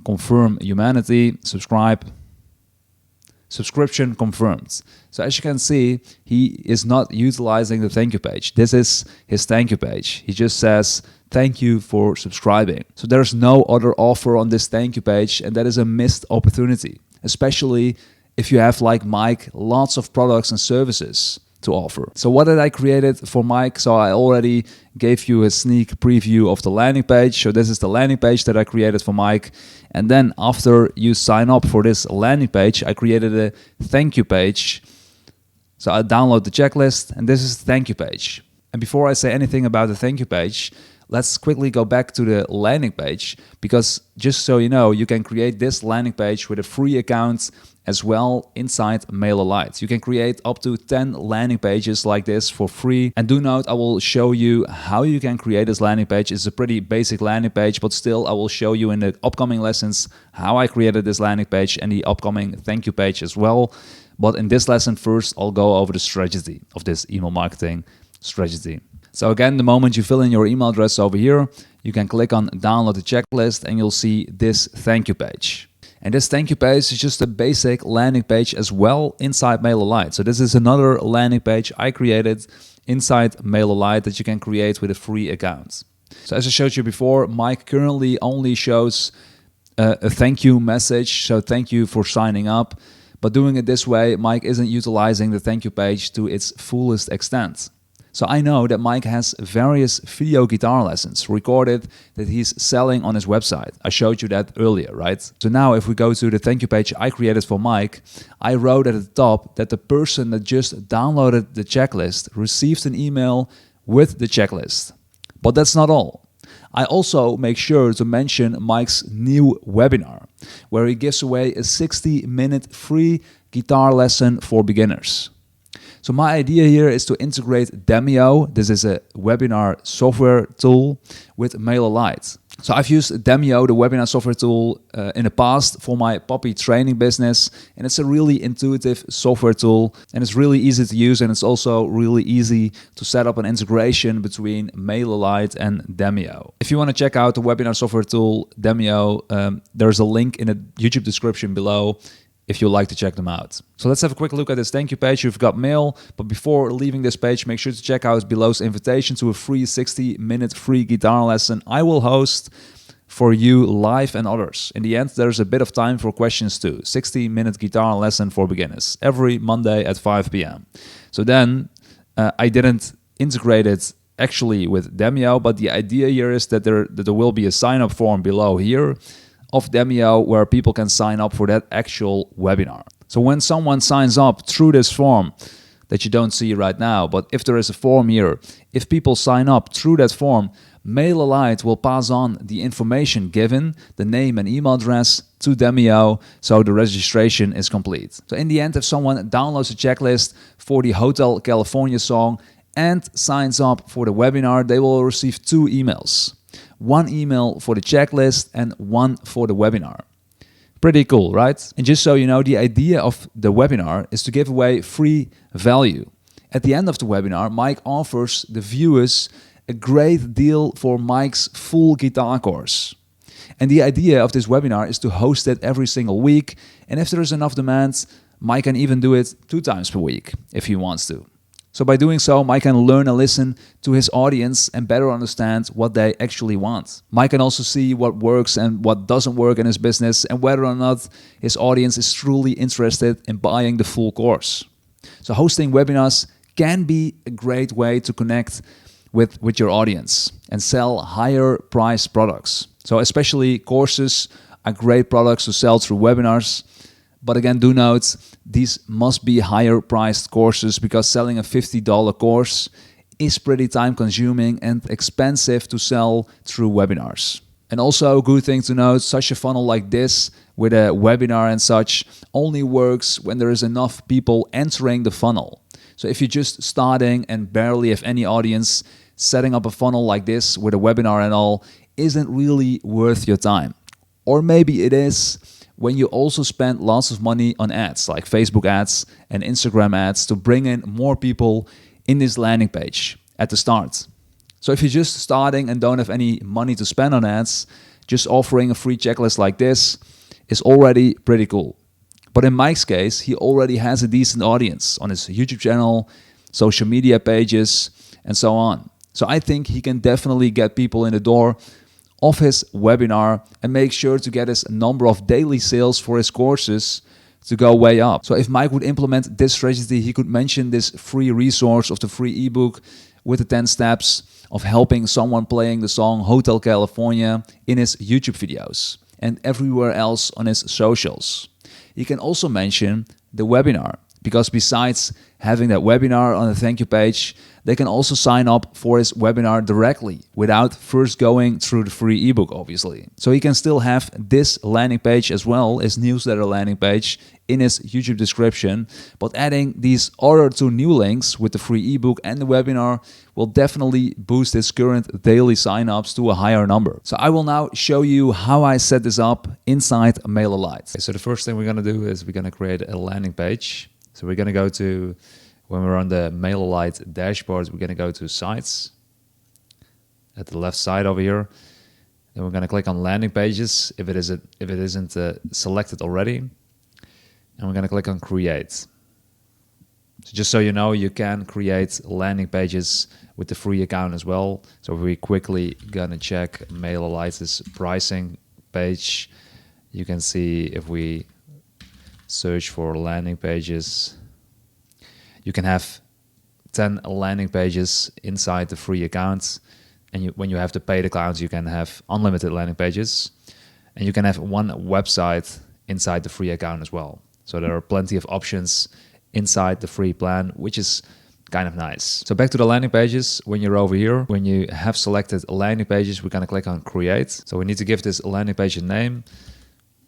confirm humanity, subscribe, subscription confirmed. So as you can see, he is not utilizing the thank you page. This is his thank you page. He just says, thank you for subscribing. So there's no other offer on this thank you page, and that is a missed opportunity, especially if you have, like Mike, lots of products and services to offer. So what did I create for Mike? So I already gave you a sneak preview of the landing page. So this is the landing page that I created for Mike. And then after you sign up for this landing page, I created a thank you page. So I download the checklist, and this is the thank you page. And before I say anything about the thank you page, let's quickly go back to the landing page, because just so you know, you can create this landing page with a free account as well inside MailerLite. You can create up to 10 landing pages like this for free. And do note, I will show you how you can create this landing page. It's a pretty basic landing page, but still I will show you in the upcoming lessons how I created this landing page and the upcoming thank you page as well. But in this lesson first, I'll go over the strategy of this email marketing strategy. So again, the moment you fill in your email address over here, you can click on download the checklist and you'll see this thank you page. And this thank you page is just a basic landing page as well inside MailerLite. So this is another landing page I created inside MailerLite that you can create with a free account. So as I showed you before, Mike currently only shows a thank you message. So thank you for signing up. But doing it this way, Mike isn't utilizing the thank you page to its fullest extent. So I know that Mike has various video guitar lessons recorded that he's selling on his website. I showed you that earlier, right? So now if we go to the thank you page I created for Mike, I wrote at the top that the person that just downloaded the checklist received an email with the checklist. But that's not all. I also make sure to mention Mike's new webinar, where he gives away a 60-minute free guitar lesson for beginners. So my idea here is to integrate Demio, this is a webinar software tool, with MailerLite. So I've used Demio, the webinar software tool, in the past for my puppy training business, and it's a really intuitive software tool, and it's really easy to use, and it's also really easy to set up an integration between MailerLite and Demio. If you want to check out the webinar software tool, Demio, there's a link in the YouTube description below if you'd like to check them out. So let's have a quick look at this thank you page. You've got mail, but before leaving this page, make sure to check out below's invitation to a free 60-minute free guitar lesson I will host for you live and others. In the end, there's a bit of time for questions too. 60-minute guitar lesson for beginners every Monday at 5 p.m. So then I didn't integrate it actually with Demio, but the idea here is that there will be a sign-up form below here of Demio where people can sign up for that actual webinar. So when someone signs up through this form that you don't see right now, but if there is a form here, if people sign up through that form, MailerLite will pass on the information given, the name and email address, to Demio, so the registration is complete. So in the end, if someone downloads a checklist for the Hotel California song and signs up for the webinar, they will receive 2 emails. One email for the checklist and one for the webinar. Pretty cool, right? And just so you know, the idea of the webinar is to give away free value. At the end of the webinar, Mike offers the viewers a great deal for Mike's full guitar course. And the idea of this webinar is to host it every single week. And if there is enough demand, Mike can even do it 2 times per week if he wants to. So by doing so, Mike can learn and listen to his audience and better understand what they actually want. Mike can also see what works and what doesn't work in his business and whether or not his audience is truly interested in buying the full course. So hosting webinars can be a great way to connect with your audience and sell higher priced products. So especially courses are great products to sell through webinars. But again, do note, these must be higher priced courses because selling a $50 course is pretty time consuming and expensive to sell through webinars. And also a good thing to note, such a funnel like this with a webinar and such only works when there is enough people entering the funnel. So if you're just starting and barely have any audience, setting up a funnel like this with a webinar and all isn't really worth your time. Or maybe it is when you also spend lots of money on ads like Facebook ads and Instagram ads to bring in more people in this landing page at the start. So if you're just starting and don't have any money to spend on ads, just offering a free checklist like this is already pretty cool. But in Mike's case, he already has a decent audience on his YouTube channel, social media pages, and so on. So I think he can definitely get people in the door of his webinar and make sure to get his number of daily sales for his courses to go way up. So if Mike would implement this strategy, he could mention this free resource of the free ebook with the 10 steps of helping someone playing the song Hotel California in his YouTube videos and everywhere else on his socials. He can also mention the webinar, because besides having that webinar on the thank you page, they can also sign up for his webinar directly without first going through the free ebook, obviously. So he can still have this landing page as well, his newsletter landing page, in his YouTube description. But adding these other 2 new links with the free ebook and the webinar will definitely boost his current daily signups to a higher number. So I will now show you how I set this up inside MailerLite. Okay, so the first thing we're going to do is we're going to create a landing page. So we're going to go to, when we're on the MailerLite dashboard, we're going to go to Sites at the left side over here. Then we're going to click on Landing Pages if it isn't selected already. And we're going to click on Create. So just so you know, you can create landing pages with the free account as well. So we're quickly going to check MailerLite's pricing page. You can see if we search for landing pages, you can have 10 landing pages inside the free account, and when you have the paid account, you can have unlimited landing pages, and you can have 1 website inside the free account as well. So there are plenty of options inside the free plan, which is kind of nice. So back to the landing pages. When you're over here, when you have selected landing pages, we're going to click on Create. So we need to give this landing page a name.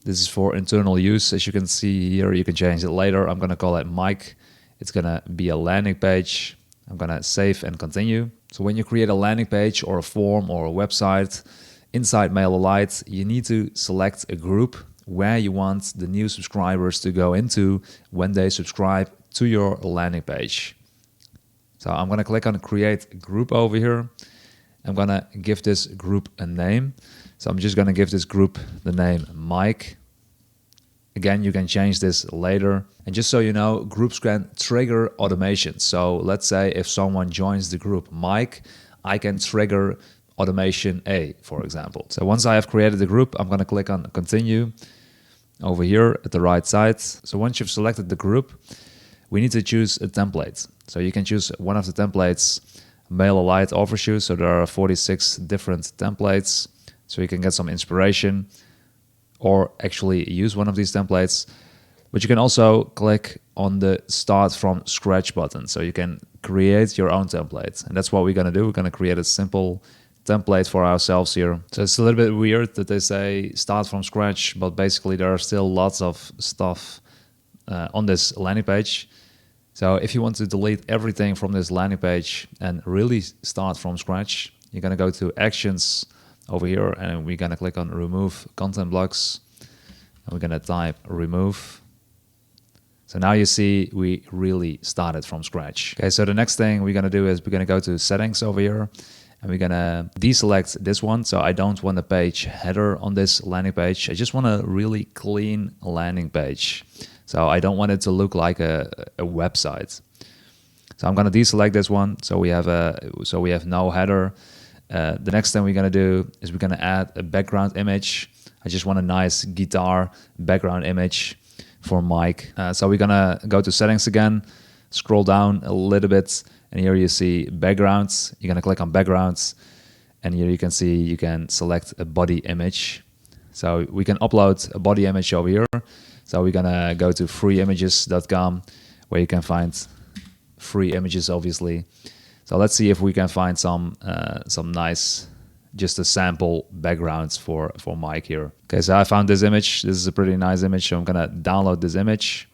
This is for internal use. As you can see here, you can change it later. I'm going to call it Mike. It's going to be a landing page. I'm going to save and continue. So when you create a landing page or a form or a website inside MailerLite, you need to select a group where you want the new subscribers to go into when they subscribe to your landing page. So I'm going to click on Create Group over here. I'm going to give this group a name. So I'm just going to give this group the name Mike. Again, you can change this later. And just so you know, groups can trigger automation. So let's say if someone joins the group Mike, I can trigger automation A, for example. So once I have created the group, I'm going to click on Continue over here at the right side. So once you've selected the group, we need to choose a template. So you can choose one of the templates MailerLite offers you. So there are 46 different templates. So you can get some inspiration or actually use one of these templates. But you can also click on the Start from Scratch button. So you can create your own template. And that's what we're going to do. We're going to create a simple template for ourselves here. So it's a little bit weird that they say start from scratch, but basically there are still lots of stuff on this landing page. So if you want to delete everything from this landing page and really start from scratch, you're going to go to Actions over here and we're going to click on Remove Content Blocks. And we're going to type Remove. So now you see we really started from scratch. Okay, so the next thing we're going to do is we're going to go to Settings over here. and we're gonna deselect this one. So I don't want a page header on this landing page. I just want a really clean landing page. So I don't want it to look like a website. So I'm gonna deselect this one. So we have no header. The next thing we're gonna do is we're gonna add a background image. I just want a nice guitar background image for Mike. So we're gonna go to settings again, scroll down a little bit, and here you see backgrounds. You're gonna click on backgrounds, and here you can see you can select a body image. So we can upload a body image over here. So we're gonna go to freeimages.com, where you can find free images, obviously. So let's see if we can find some nice, just a sample backgrounds for Mike here. Okay, so I found this image. This is a pretty nice image, so I'm gonna download this image.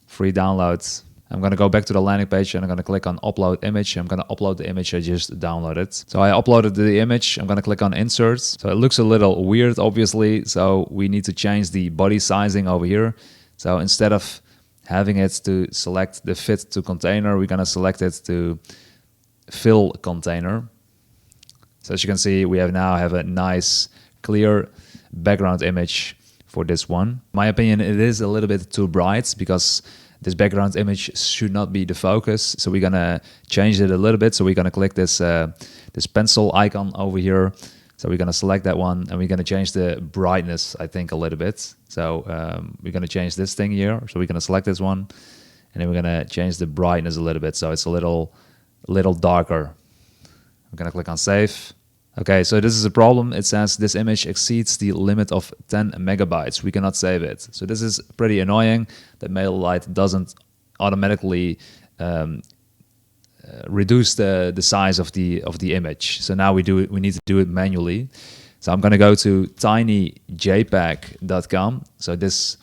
Free downloads. I'm gonna go back to the landing page and I'm gonna click on upload image. I'm gonna upload the image I just downloaded. So I uploaded the image. I'm gonna click on insert. So it looks a little weird, obviously. So we need to change the body sizing over here. So instead of having it to select the fit to container, we're gonna select it to fill container. So as you can see, we now have a nice clear background image for this one. In my opinion, it is a little bit too bright because this background image should not be the focus. So we're gonna change it a little bit. So we're gonna click this this pencil icon over here. So we're gonna select that one and we're gonna change the brightness, I think, a little bit. So we're gonna change this thing here. So we're gonna select this one and then we're gonna change the brightness a little bit. So it's a little darker. I'm gonna click on save. Okay, so this is a problem. It says this image exceeds the limit of 10 megabytes. We cannot save it. So this is pretty annoying that MailerLite doesn't automatically reduce the size of the image. So now we need to do it manually. So I'm gonna go to tinyjpeg.com. So this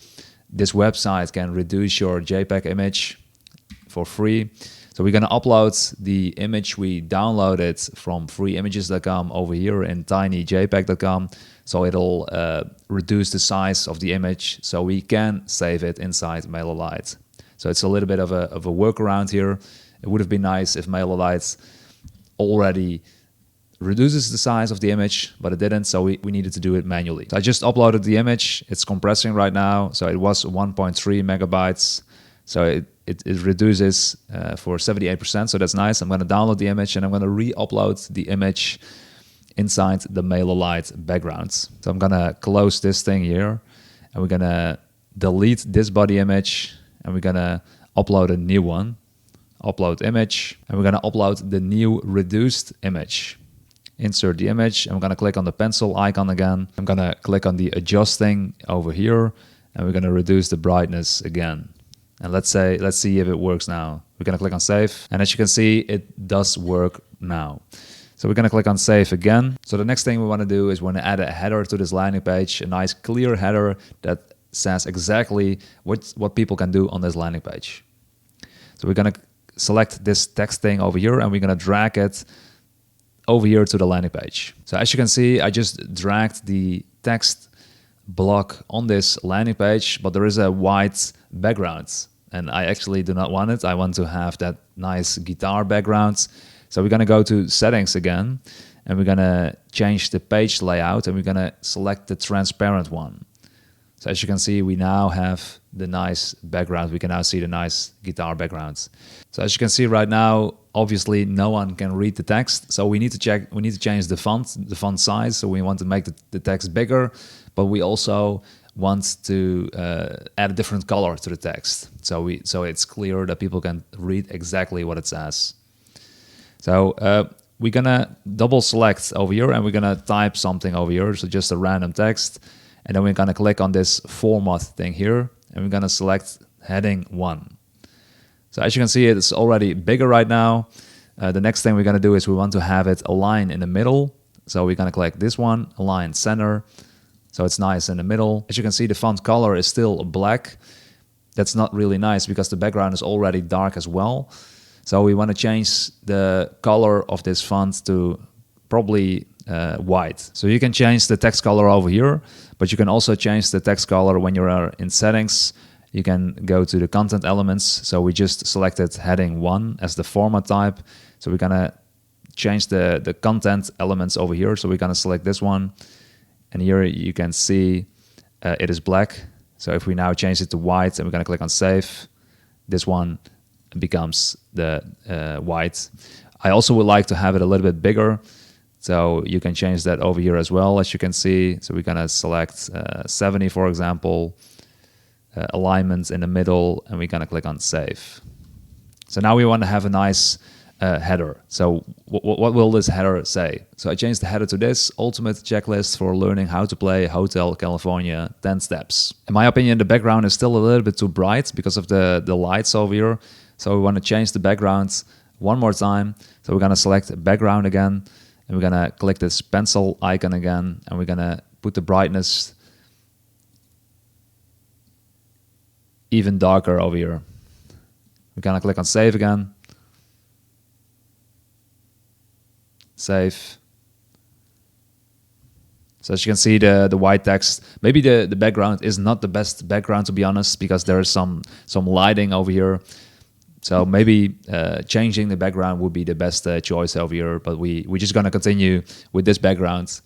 website can reduce your JPEG image for free. So we're gonna upload the image we downloaded from freeimages.com over here in tinyjpeg.com. So it'll reduce the size of the image so we can save it inside MailerLite. So it's a little bit of a workaround here. It would have been nice if MailerLite already reduces the size of the image, but it didn't, so we needed to do it manually. So I just uploaded the image. It's compressing right now. So it was 1.3 megabytes. So it reduces for 78%, so that's nice. I'm gonna download the image and I'm gonna re-upload the image inside the MailerLite backgrounds. So I'm gonna close this thing here and we're gonna delete this body image and we're gonna upload a new one. Upload image, and we're gonna upload the new reduced image. Insert the image, and we're gonna click on the pencil icon again. I'm gonna click on the adjusting over here, and we're gonna reduce the brightness again. And let's see if it works now. We're gonna click on save, and as you can see, it does work now. So we're gonna click on save again. So the next thing we wanna do is we wanna add a header to this landing page, a nice clear header that says exactly what people can do on this landing page. So we're gonna select this text thing over here and we're gonna drag it over here to the landing page. So as you can see, I just dragged the text block on this landing page, but there is a white background and I actually do not want it. I want to have that nice guitar background. So we're gonna go to settings again and we're gonna change the page layout and we're gonna select the transparent one. So as you can see, we now have the nice background. We can now see the nice guitar backgrounds. So as you can see right now, obviously no one can read the text. So we need to change the font size. So we want to make the text bigger, but we also want to add a different color to the text. So it's clear that people can read exactly what it says. So we're gonna double select over here and we're gonna type something over here. So just a random text. And then we're gonna click on this format thing here and we're gonna select heading 1. So as you can see, it's already bigger right now. The next thing we're gonna do is we want to have it align in the middle. So we're gonna click this one, align center. So it's nice in the middle. As you can see, the font color is still black. That's not really nice because the background is already dark as well. So we wanna change the color of this font to probably white. So you can change the text color over here, but you can also change the text color when you're in settings. You can go to the content elements. So we just selected heading 1 as the format type. So we're gonna change the content elements over here. So we're gonna select this one, and here you can see it is black. So if we now change it to white and we're gonna click on save, this one becomes the white. I also would like to have it a little bit bigger, so you can change that over here as well, as you can see. So we're gonna select 70, for example, alignment in the middle, and we're gonna click on save. So now we want to have a nice header. So what will this header say? So I changed the header to this: ultimate checklist for learning how to play Hotel California 10 steps. In my opinion, the background is still a little bit too bright because of the lights over here. So we want to change the background one more time. So we're going to select background again, and we're going to click this pencil icon again, and we're going to put the brightness even darker over here. We're going to click on save again. Save. So as you can see, the white text, maybe the background is not the best background, to be honest, because there is some lighting over here. So maybe changing the background would be the best choice over here, but we're just gonna continue with this background.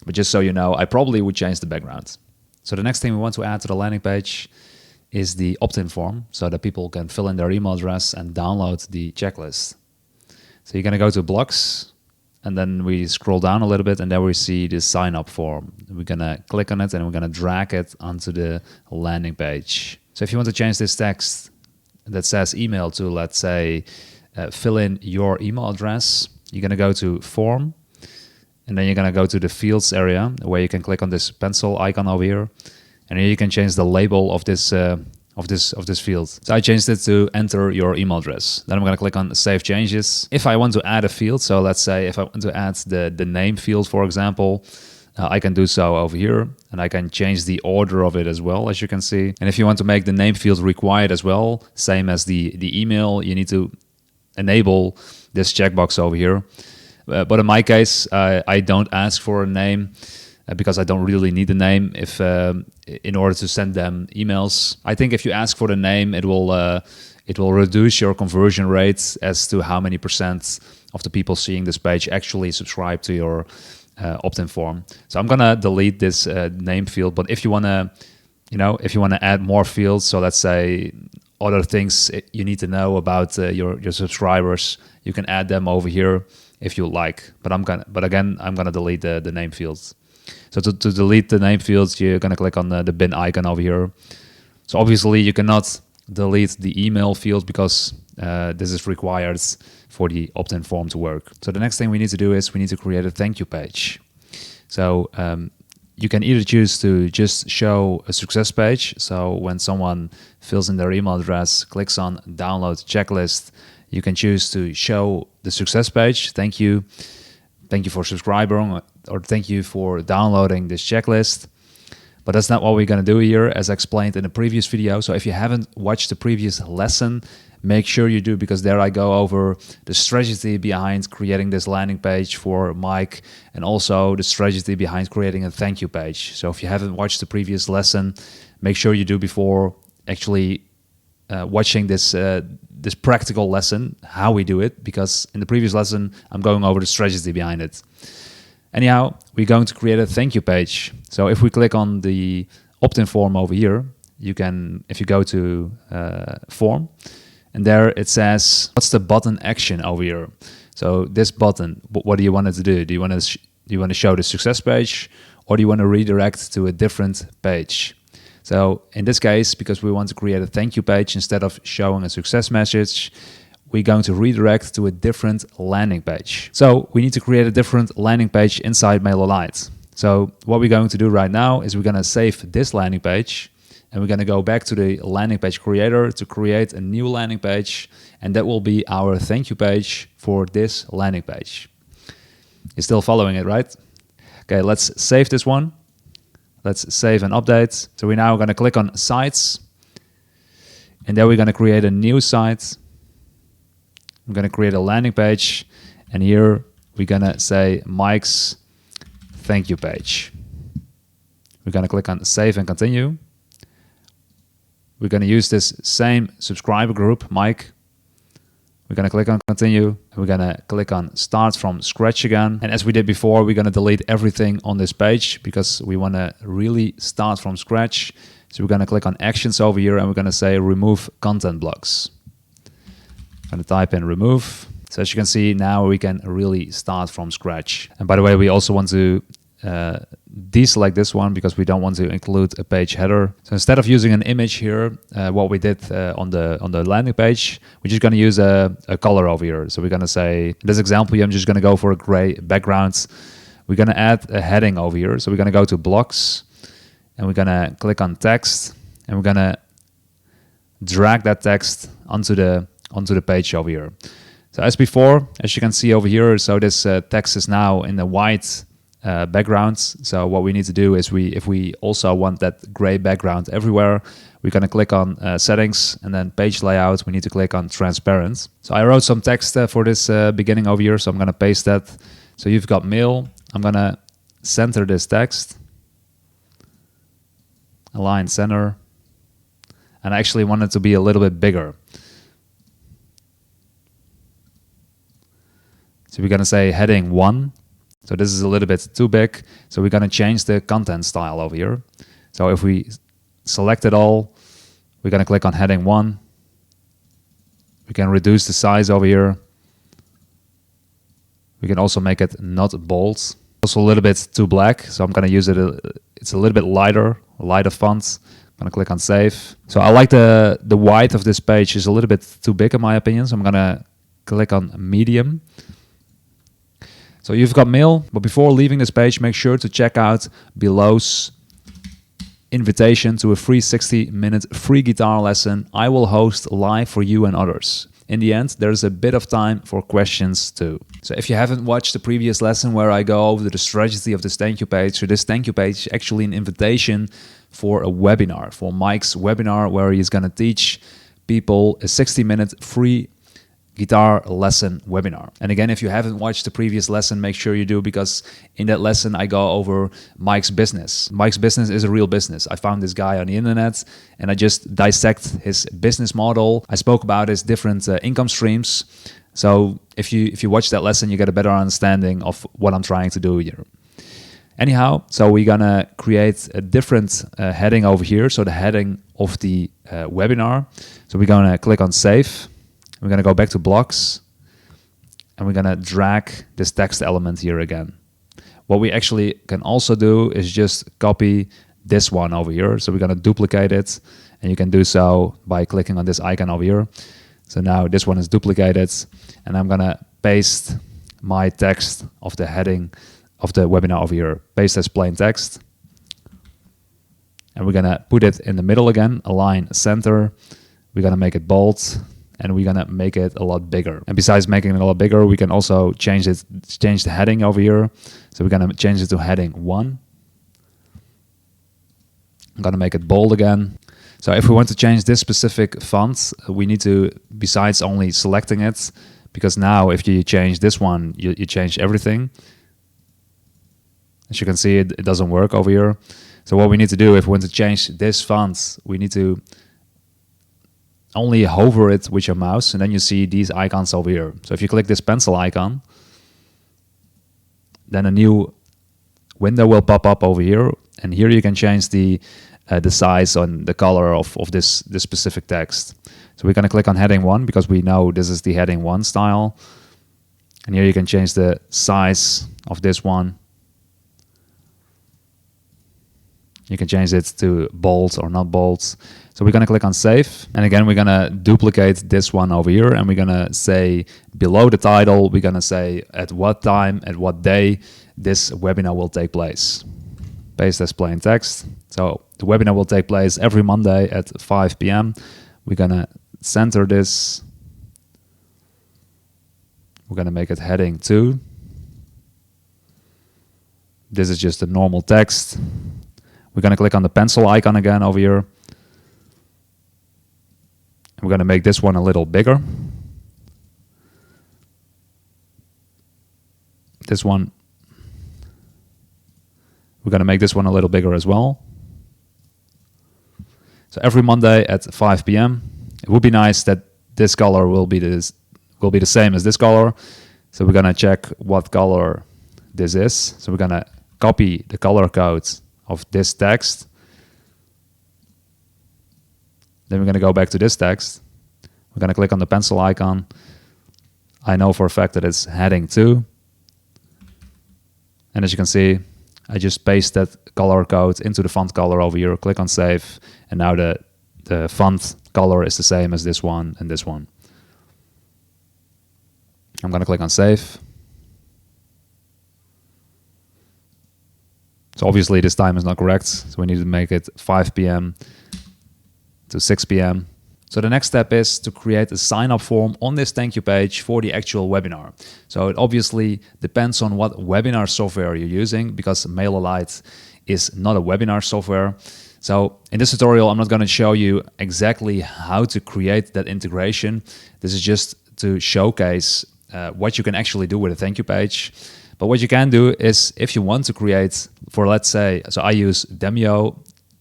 But just so you know, I probably would change the background. So the next thing we want to add to the landing page is the opt-in form, so that people can fill in their email address and download the checklist. So you're gonna go to blocks, and then we scroll down a little bit, and there we see the sign up form. We're gonna click on it, and we're gonna drag it onto the landing page. So if you want to change this text that says email to, let's say, fill in your email address, you're gonna go to form, and then you're gonna go to the fields area where you can click on this pencil icon over here, and here you can change the label of this field. So I changed it to enter your email address. Then I'm gonna click on save changes. If I want to add a field, so let's say if I want to add the name field, for example, I can do so over here, and I can change the order of it as well, as you can see. And if you want to make the name field required as well, same as the email, you need to enable this checkbox over here. But in my case, I don't ask for a name because I don't really need a name if in order to send them emails. I think if you ask for the name, it will reduce your conversion rates as to how many % of the people seeing this page actually subscribe to your opt-in form. So I'm gonna delete this name field. But if you wanna, if you wanna add more fields, so let's say other things you need to know about your subscribers, you can add them over here if you like. But again, I'm gonna delete the name fields. So to delete the name fields, you're gonna click on the bin icon over here. So obviously you cannot delete the email field because this is required for the opt-in form to work. So the next thing we need to do is we need to create a thank you page. So you can either choose to just show a success page. So when someone fills in their email address, clicks on download checklist, you can choose to show the success page. Thank you for subscribing, or thank you for downloading this checklist. But that's not what we're going to do here, as explained in the previous video. So if you haven't watched the previous lesson, make sure you do, because there I go over the strategy behind creating this landing page for Mike, and also the strategy behind creating a thank you page. So if you haven't watched the previous lesson, make sure you do before actually watching this practical lesson, how we do it, because in the previous lesson, I'm going over the strategy behind it. Anyhow, we're going to create a thank you page. So if we click on the opt-in form over here, you can, if you go to form, and there it says, what's the button action over here? So this button, what do you want it to do? Do you want to show the success page, or do you want to redirect to a different page? So in this case, because we want to create a thank you page instead of showing a success message, we're going to redirect to a different landing page. So we need to create a different landing page inside MailerLite. So what we're going to do right now is we're going to save this landing page, and we're going to go back to the landing page creator to create a new landing page, and that will be our thank you page for this landing page. You're still following it, right? Okay, let's save this one. Let's save and update. So we're now going to click on sites, and there we're going to create a new site. I'm going to create a landing page, and here we're going to say Mike's thank you page. We're going to click on save and continue. We're going to use this same subscriber group, Mike. We're going to click on continue, and we're going to click on start from scratch again. And as we did before, we're going to delete everything on this page because we want to really start from scratch. So we're going to click on actions over here, and we're going to say remove content blocks. I'm going to type in remove. So as you can see, now we can really start from scratch. And by the way, we also want to deselect this one because we don't want to include a page header. So instead of using an image here, what we did on the landing page, we're just going to use a color over here. So we're going to say, in this example, I'm just going to go for a gray background. We're going to add a heading over here. So we're going to go to blocks, and we're going to click on text, and we're going to drag that text onto the page over here. So as before, as you can see over here, so this text is now in the white background. So what we need to do is if we also want that gray background everywhere, we're going to click on settings, and then page layout, we need to click on transparent. So I wrote some text for this beginning over here, so I'm going to paste that. So you've got mail. I'm going to center this text, align center, and I actually want it to be a little bit bigger. So we're going to say heading 1. So this is a little bit too big. So we're going to change the content style over here. So if we select it all, we're going to click on heading 1. We can reduce the size over here. We can also make it not bold. Also a little bit too black. So I'm going to use it. It's a little bit lighter font. I'm going to click on save. So I like the white of this page is a little bit too big in my opinion. So I'm going to click on medium. So you've got mail, but before leaving this page, make sure to check out below's invitation to a free 60-minute free guitar lesson I will host live for you and others. In the end, there's a bit of time for questions too. So if you haven't watched the previous lesson where I go over the strategy of this thank you page, so this thank you page is actually an invitation for a webinar, for Mike's webinar, where he's going to teach people a 60-minute free guitar lesson webinar. And again, if you haven't watched the previous lesson, make sure you do, because in that lesson I go over Mike's business. Mike's business is a real business. I found this guy on the internet and I just dissect his business model. I spoke about his different income streams. So if you watch that lesson, you get a better understanding of what I'm trying to do here. Anyhow, so we're gonna create a different heading over here. So the heading of the webinar. So we're gonna click on save. We're going to go back to blocks, and we're going to drag this text element here again. What we actually can also do is just copy this one over here. So we're going to duplicate it, and you can do so by clicking on this icon over here. So now this one is duplicated, and I'm going to paste my text of the heading of the webinar over here. Paste as plain text. And we're going to put it in the middle again, align center. We're going to make it bold. And we're gonna make it a lot bigger. And besides making it a lot bigger, we can also change the heading over here. So we're gonna change it to heading 1. I'm gonna make it bold again. So if we want to change this specific font, we need to, besides only selecting it, because now if you change this one, you change everything. As you can see, it doesn't work over here. So what we need to do, if we want to change this font, we need to only hover it with your mouse, and then you see these icons over here. So if you click this pencil icon, then a new window will pop up over here, and here you can change the size and the color of this specific text. So we're going to click on heading 1 because we know this is the heading 1 style, and here you can change the size of this one. You can change it to bold or not bold. So we're going to click on save. And again, we're going to duplicate this one over here. And we're going to say below the title, we're going to say at what time, at what day this webinar will take place. Paste as plain text. So the webinar will take place every Monday at 5 p.m. We're going to center this. We're going to make it heading 2. This is just a normal text. We're going to click on the pencil icon again over here. We're going to make this one a little bigger. This one, we're going to make this one a little bigger as well. So every Monday at 5 p.m. It would be nice that this color will be will be the same as this color. So we're gonna check what color this is. So we're gonna copy the color code of this text. Then we're gonna go back to this text. We're gonna click on the pencil icon. I know for a fact that it's heading 2. And as you can see, I just paste that color code into the font color over here, click on save, and now the font color is the same as this one and this one. I'm gonna click on save. So obviously this time is not correct, so we need to make it 5 p.m. to 6 p.m. So the next step is to create a sign-up form on this thank you page for the actual webinar. So it obviously depends on what webinar software you're using, because MailerLite is not a webinar software. So in this tutorial, I'm not going to show you exactly how to create that integration. This is just to showcase what you can actually do with a thank you page. But what you can do is, if you want to create, for let's say, so I use Demio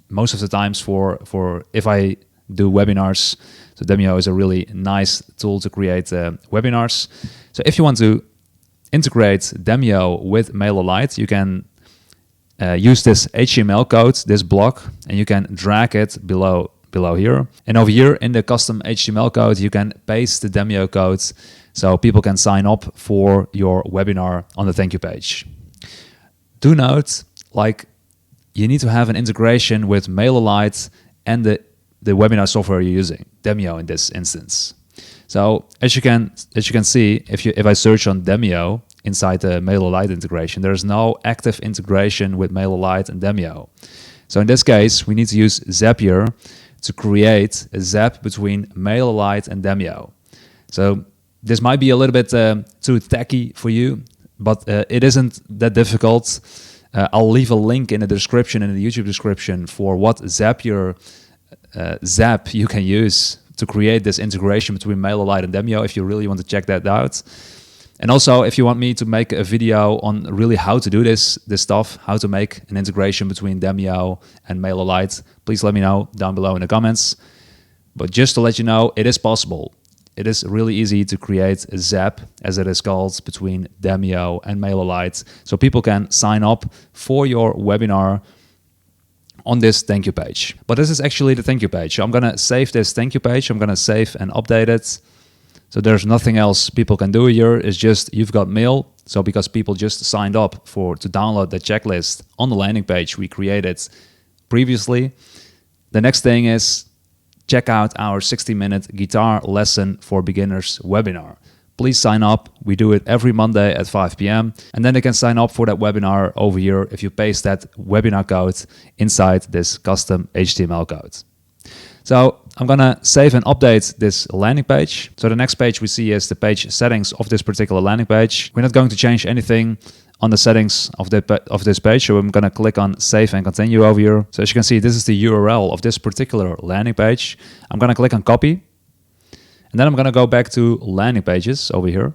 most of the times for if I do webinars. So Demio is a really nice tool to create webinars. So if you want to integrate Demio with MailerLite, you can use this HTML code, this block, and you can drag it below here. And over here in the custom HTML code, you can paste the Demio code so people can sign up for your webinar on the thank you page. Do note, like, you need to have an integration with MailerLite and the webinar software you're using, Demio in this instance. So as you can see, if I search on Demio inside the MailerLite integration, there is no active integration with MailerLite and Demio. So in this case, we need to use Zapier to create a zap between MailerLite and Demio. So this might be a little bit too tacky for you, but it isn't that difficult. I'll leave a link in the description, in the YouTube description, for what Zapier zap you can use to create this integration between MailerLite and Demio, if you really want to check that out. And also, if you want me to make a video on really how to do this stuff, how to make an integration between Demio and MailerLite, please let me know down below in the comments. But just to let you know, it is possible. It is really easy to create a zap, as it is called, between Demio and MailerLite, so people can sign up for your webinar on this thank you page. But this is actually the thank you page. So I'm gonna save this thank you page. I'm gonna save and update it. So there's nothing else people can do here. It's just you've got mail. So because people just signed up to download the checklist on the landing page we created previously. The next thing is check out our 60-minute guitar lesson for beginners webinar. Please sign up. We do it every Monday at 5 p.m. And then they can sign up for that webinar over here if you paste that webinar code inside this custom HTML code. So I'm gonna save and update this landing page. So the next page we see is the page settings of this particular landing page. We're not going to change anything on the settings of this page. So I'm gonna click on save and continue over here. So as you can see, this is the URL of this particular landing page. I'm gonna click on copy. And then I'm gonna go back to landing pages over here.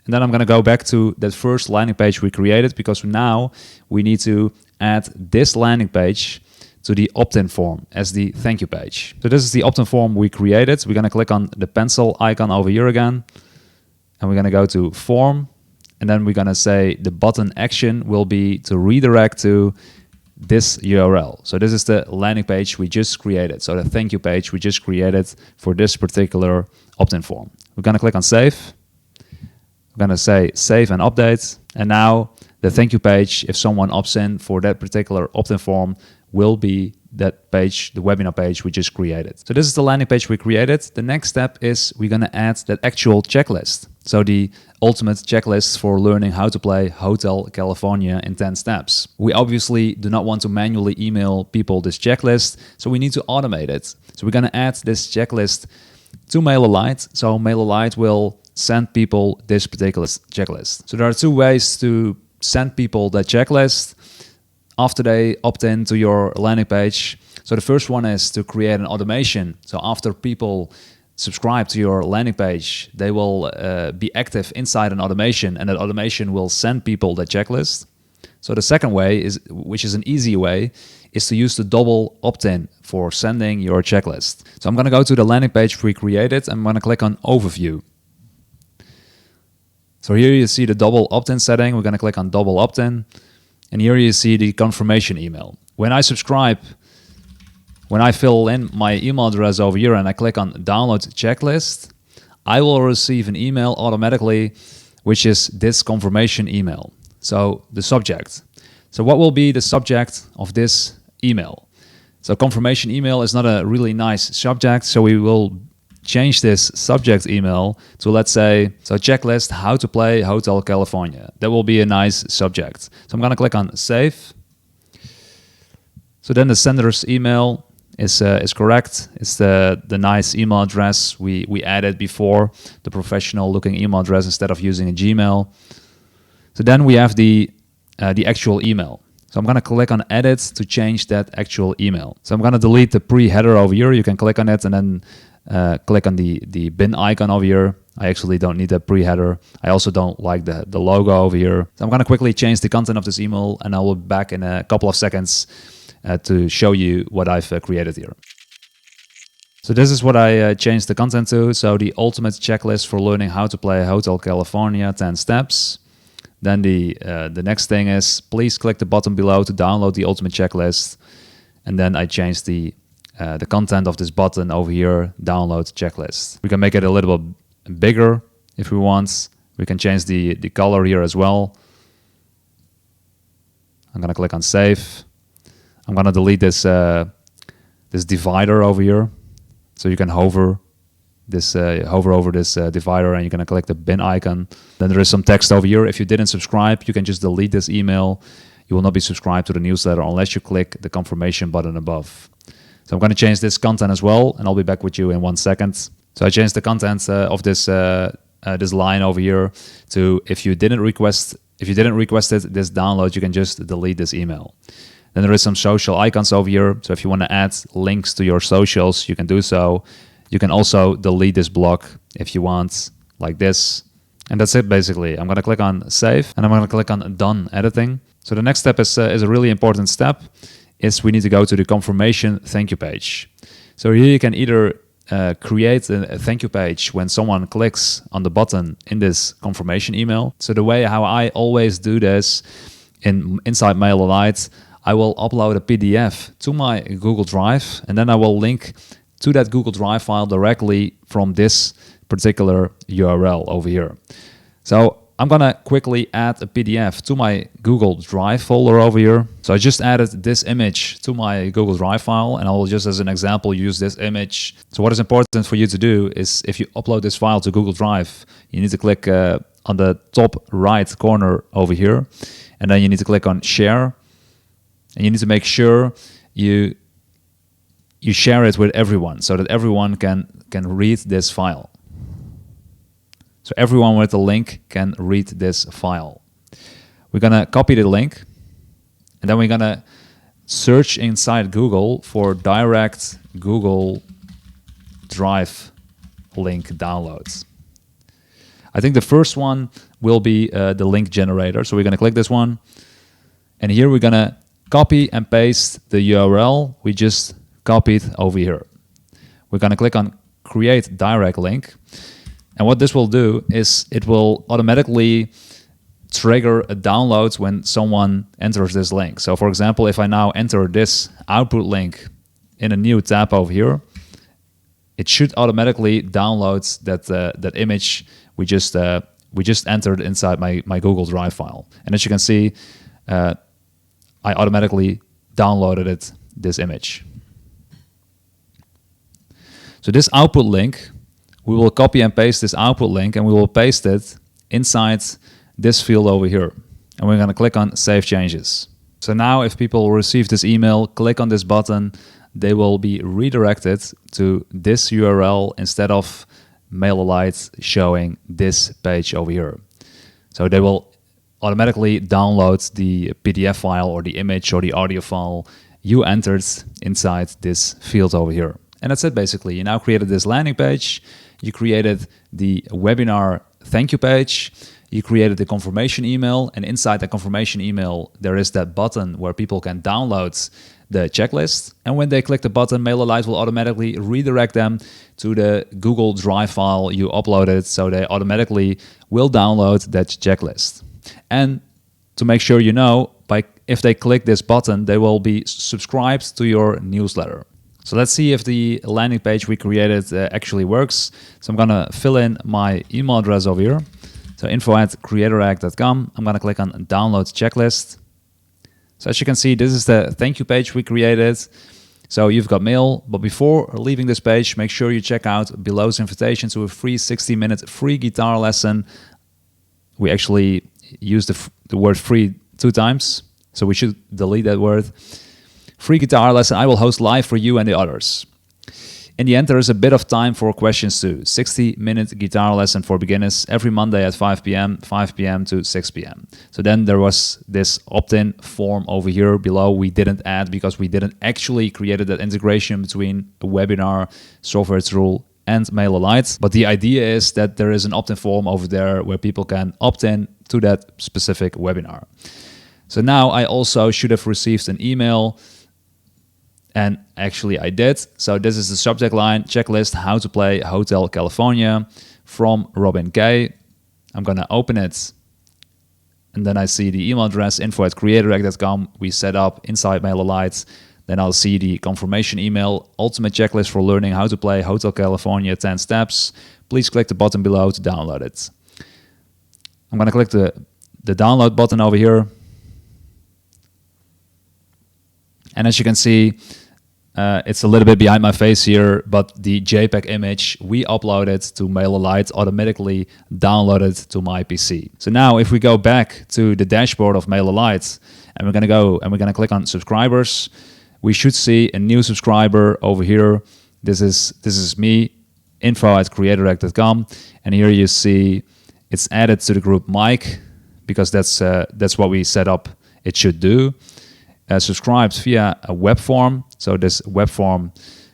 And then I'm gonna go back to that first landing page we created, because now we need to add this landing page to the opt-in form as the thank you page. So this is the opt-in form we created. We're gonna click on the pencil icon over here again. And we're gonna go to form. And then we're gonna say the button action will be to redirect to this URL. So this is the landing page we just created. So the thank you page we just created for this particular opt-in form. We're gonna click on save. We're gonna say save and update. And now the thank you page, if someone opts in for that particular opt-in form, will be that page, the webinar page we just created. So this is the landing page we created. The next step is we're gonna add that actual checklist. So the ultimate checklist for learning how to play Hotel California in 10 steps. We obviously do not want to manually email people this checklist, so we need to automate it. So we're gonna add this checklist to MailerLite. So MailerLite will send people this particular checklist. So there are two ways to send people that checklist after they opt in to your landing page. So the first one is to create an automation. So after people subscribe to your landing page, they will be active inside an automation, and that automation will send people the checklist. So the second way, which is an easy way, is to use the double opt-in for sending your checklist. So I'm gonna go to the landing page we created, and I'm gonna click on Overview. So here you see the double opt-in setting. We're going to click on double opt-in. And here you see the confirmation email. When I subscribe, when I fill in my email address over here and I click on download checklist, I will receive an email automatically, which is this confirmation email. So the subject. So what will be the subject of this email? So confirmation email is not a really nice subject, so we will change this subject email to, let's say, so checklist how to play Hotel California. That will be a nice subject. So I'm going to click on save. So then the sender's email is correct. It's the nice email address we added before, the professional looking email address instead of using a Gmail. So then we have the actual email. So I'm going to click on edit to change that actual email. So I'm going to delete the pre-header over here. You can click on it and then click on the bin icon over here. I actually don't need a pre-header. I also don't like the logo over here. So I'm going to quickly change the content of this email and I will be back in a couple of seconds to show you what I've created here. So this is what I changed the content to. So the ultimate checklist for learning how to play Hotel California, 10 steps. Then the next thing is, please click the button below to download the ultimate checklist. And then I changed the content of this button over here, download checklist. We can make it a little bit bigger if we want. We can change the color here as well. I'm gonna click on save. I'm gonna delete this this divider over here. So you can hover over this divider and you're gonna click the bin icon. Then there is some text over here. If you didn't subscribe, you can just delete this email. You will not be subscribed to the newsletter unless you click the confirmation button above. So I'm going to change this content as well, and I'll be back with you in 1 second. So I changed the content of this this line over here to, if you didn't request it, this download, you can just delete this email. Then there is some social icons over here. So if you want to add links to your socials, you can do so. You can also delete this block if you want, like this. And that's it basically. I'm going to click on save and I'm going to click on done editing. So the next step is a really important step. Is we need to go to the confirmation thank you page. So here you can either create a thank you page when someone clicks on the button in this confirmation email. So the way how I always do this inside MailerLite, I will upload a PDF to my Google Drive and then I will link to that Google Drive file directly from this particular URL over here. So I'm gonna quickly add a PDF to my Google Drive folder over here. So I just added this image to my Google Drive file and I will just as an example use this image. So what is important for you to do is if you upload this file to Google Drive, you need to click on the top right corner over here and then you need to click on share and you need to make sure you share it with everyone so that everyone can read this file. So everyone with the link can read this file. We're gonna copy the link and then we're gonna search inside Google for direct Google Drive link downloads. I think the first one will be the link generator. So we're gonna click this one and here we're gonna copy and paste the URL we just copied over here. We're gonna click on create direct link. And what this will do is it will automatically trigger a download when someone enters this link. So for example, if I now enter this output link in a new tab over here, it should automatically download that image we just entered inside my Google Drive file. And as you can see, I automatically downloaded this image. So this output link, we will copy and paste this output link and we will paste it inside this field over here. And we're going to click on Save Changes. So now if people receive this email, click on this button, they will be redirected to this URL instead of MailerLite showing this page over here. So they will automatically download the PDF file or the image or the audio file you entered inside this field over here. And that's it basically. You now created this landing page. You created the webinar thank you page. You created the confirmation email. And inside the confirmation email, there is that button where people can download the checklist. And when they click the button, MailerLite will automatically redirect them to the Google Drive file you uploaded, so they automatically will download that checklist. And to make sure you know, if they click this button, they will be subscribed to your newsletter. So let's see if the landing page we created actually works. So I'm gonna fill in my email address over here. So info@creatorrag.com. I'm gonna click on download checklist. So as you can see, this is the thank you page we created. So you've got mail, but before leaving this page, make sure you check out below's invitation to a free 60-minute free guitar lesson. We actually used the word free 2 times, so we should delete that word. Free guitar lesson I will host live for you and the others. In the end, there is a bit of time for questions too. 60-minute guitar lesson for beginners every Monday at 5 p.m. to 6 p.m. So then there was this opt-in form over here below we didn't add because we didn't actually create that integration between a webinar software tool and MailerLite. But the idea is that there is an opt-in form over there where people can opt in to that specific webinar. So now I also should have received an email. And actually I did. So this is the subject line, checklist, how to play Hotel California from Robin K. I'm gonna open it. And then I see the email address, info@creatorrag.com we set up inside MailerLite. Then I'll see the confirmation email, ultimate checklist for learning how to play Hotel California 10 steps. Please click the button below to download it. I'm gonna click the download button over here. And as you can see, it's a little bit behind my face here, but the JPEG image we uploaded to MailerLite automatically downloaded to my PC. So now if we go back to the dashboard of MailerLite and we're gonna click on subscribers, we should see a new subscriber over here. This is me, info@creatorrag.com, and here you see it's added to the group Mike because that's what we set up it should do. Subscribed via a web form. So this web form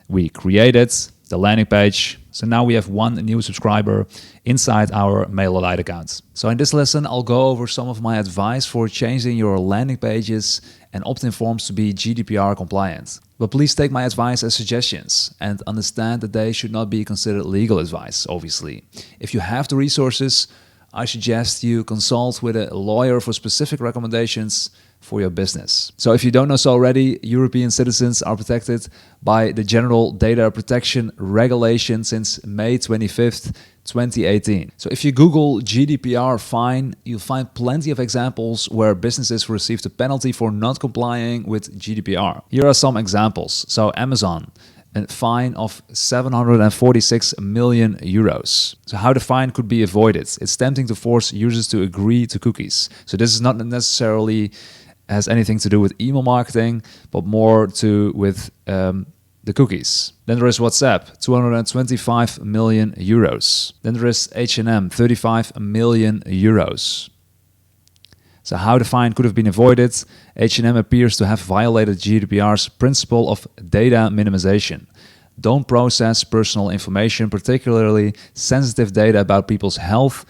we created, the landing page. So now we have 1 new subscriber inside our MailerLite account. So in this lesson, I'll go over some of my advice for changing your landing pages and opt-in forms to be GDPR compliant. But please take my advice as suggestions and understand that they should not be considered legal advice, obviously. If you have the resources, I suggest you consult with a lawyer for specific recommendations for your business. So if you don't know so already, European citizens are protected by the General Data Protection Regulation since May 25th, 2018. So if you Google GDPR fine, you'll find plenty of examples where businesses received a penalty for not complying with GDPR. Here are some examples. So Amazon, a fine of 746 million euros. So how the fine could be avoided? It's tempting to force users to agree to cookies. So this is not necessarily has anything to do with email marketing, but more to with the cookies. Then there is WhatsApp, 225 million euros. Then there is H&M, 35 million euros. So how the fine could have been avoided? H&M appears to have violated GDPR's principle of data minimization. Don't process personal information, particularly sensitive data about people's health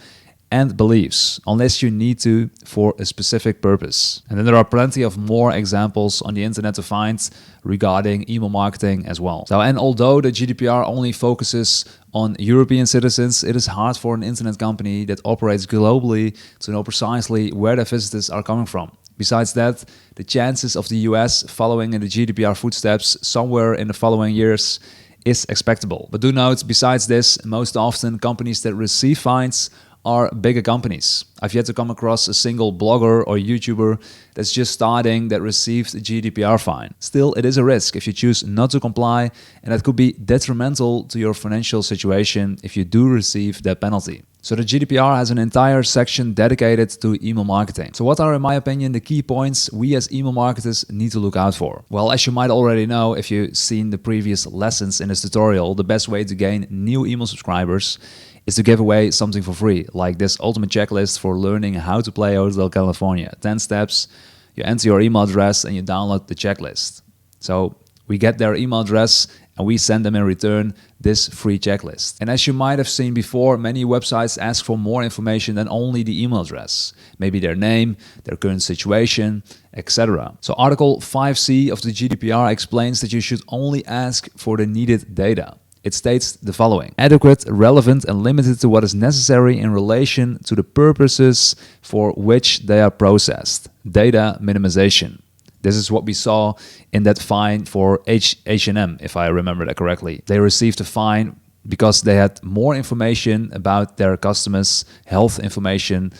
and beliefs, unless you need to for a specific purpose. And then there are plenty of more examples on the internet to find regarding email marketing as well. So, and although the GDPR only focuses on European citizens, it is hard for an internet company that operates globally to know precisely where their visitors are coming from. Besides that, the chances of the US following in the GDPR footsteps somewhere in the following years is expectable. But do note, besides this, most often companies that receive fines are bigger companies. I've yet to come across a single blogger or YouTuber that's just starting that received a GDPR fine. Still, it is a risk if you choose not to comply, and that could be detrimental to your financial situation if you do receive that penalty. So the GDPR has an entire section dedicated to email marketing. So what are, in my opinion, the key points we as email marketers need to look out for? Well, as you might already know, if you've seen the previous lessons in this tutorial, the best way to gain new email subscribers is to give away something for free, like this ultimate checklist for learning how to play Hotel California. 10 steps, you enter your email address and you download the checklist. So we get their email address and we send them in return this free checklist. And as you might have seen before, many websites ask for more information than only the email address, maybe their name, their current situation, etc. So Article 5C of the GDPR explains that you should only ask for the needed data. It states the following: adequate, relevant, and limited to what is necessary in relation to the purposes for which they are processed. Data minimization. This is what we saw in that fine for H&M, if I remember that correctly. They received a fine because they had more information about their customers' health information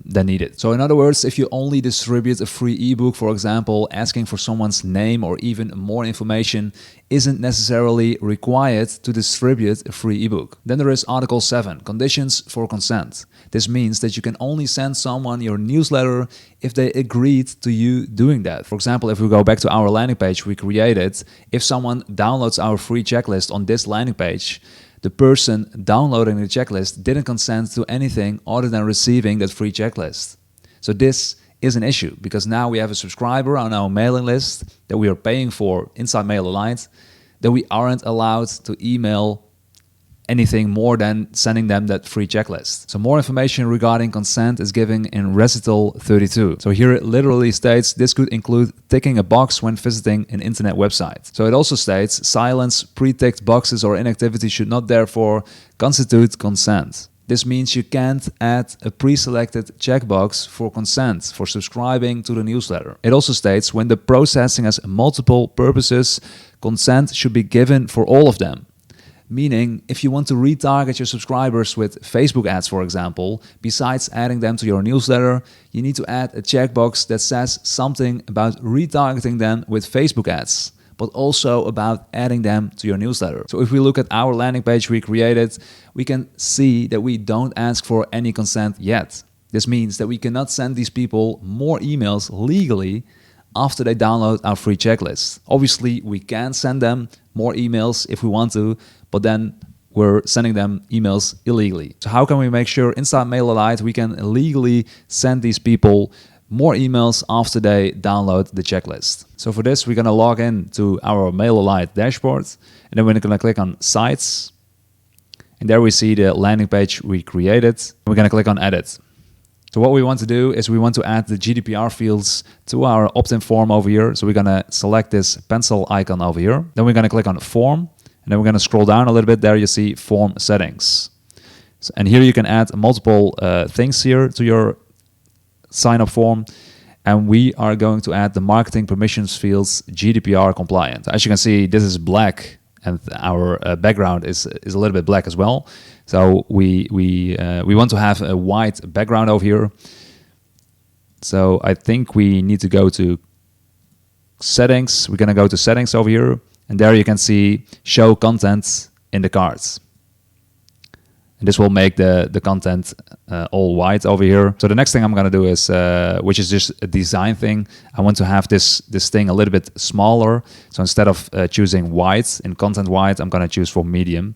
than needed. So in other words, if you only distribute a free ebook, for example, asking for someone's name or even more information isn't necessarily required to distribute a free ebook. Then there is Article 7, conditions for consent. This means that you can only send someone your newsletter if they agreed to you doing that. For example, if we go back to our landing page we created, if someone downloads our free checklist on this landing page, the person downloading the checklist didn't consent to anything other than receiving that free checklist. So this is an issue because now we have a subscriber on our mailing list that we are paying for inside MailerLite that we aren't allowed to email anything more than sending them that free checklist. So more information regarding consent is given in Recital 32. So here it literally states this could include ticking a box when visiting an internet website. So it also states silence pre-ticked boxes or inactivity should not therefore constitute consent. This means you can't add a pre-selected checkbox for consent for subscribing to the newsletter. It also states when the processing has multiple purposes, consent should be given for all of them. Meaning, if you want to retarget your subscribers with Facebook ads, for example, besides adding them to your newsletter, you need to add a checkbox that says something about retargeting them with Facebook ads, but also about adding them to your newsletter. So if we look at our landing page we created, we can see that we don't ask for any consent yet. This means that we cannot send these people more emails legally after they download our free checklist. Obviously, we can send them more emails if we want to, but then we're sending them emails illegally. So how can we make sure inside MailerLite we can legally send these people more emails after they download the checklist? So for this, we're gonna log in to our MailerLite dashboard, and then we're gonna click on Sites. And there we see the landing page we created. We're gonna click on Edit. So what we want to do is we want to add the GDPR fields to our opt-in form over here. So we're gonna select this pencil icon over here. Then we're gonna click on Form. And then we're going to scroll down a little bit. There you see form settings. So, and here you can add multiple things here to your sign-up form. And we are going to add the marketing permissions fields GDPR compliant. As you can see, this is black and our background is a little bit black as well. So we want to have a white background over here. So I think we need to go to settings. We're going to go to settings over here. And there you can see show content in the cards. And this will make the content all white over here. So the next thing I'm going to do is, which is just a design thing, I want to have this thing a little bit smaller. So instead of choosing white in content white, I'm going to choose for medium.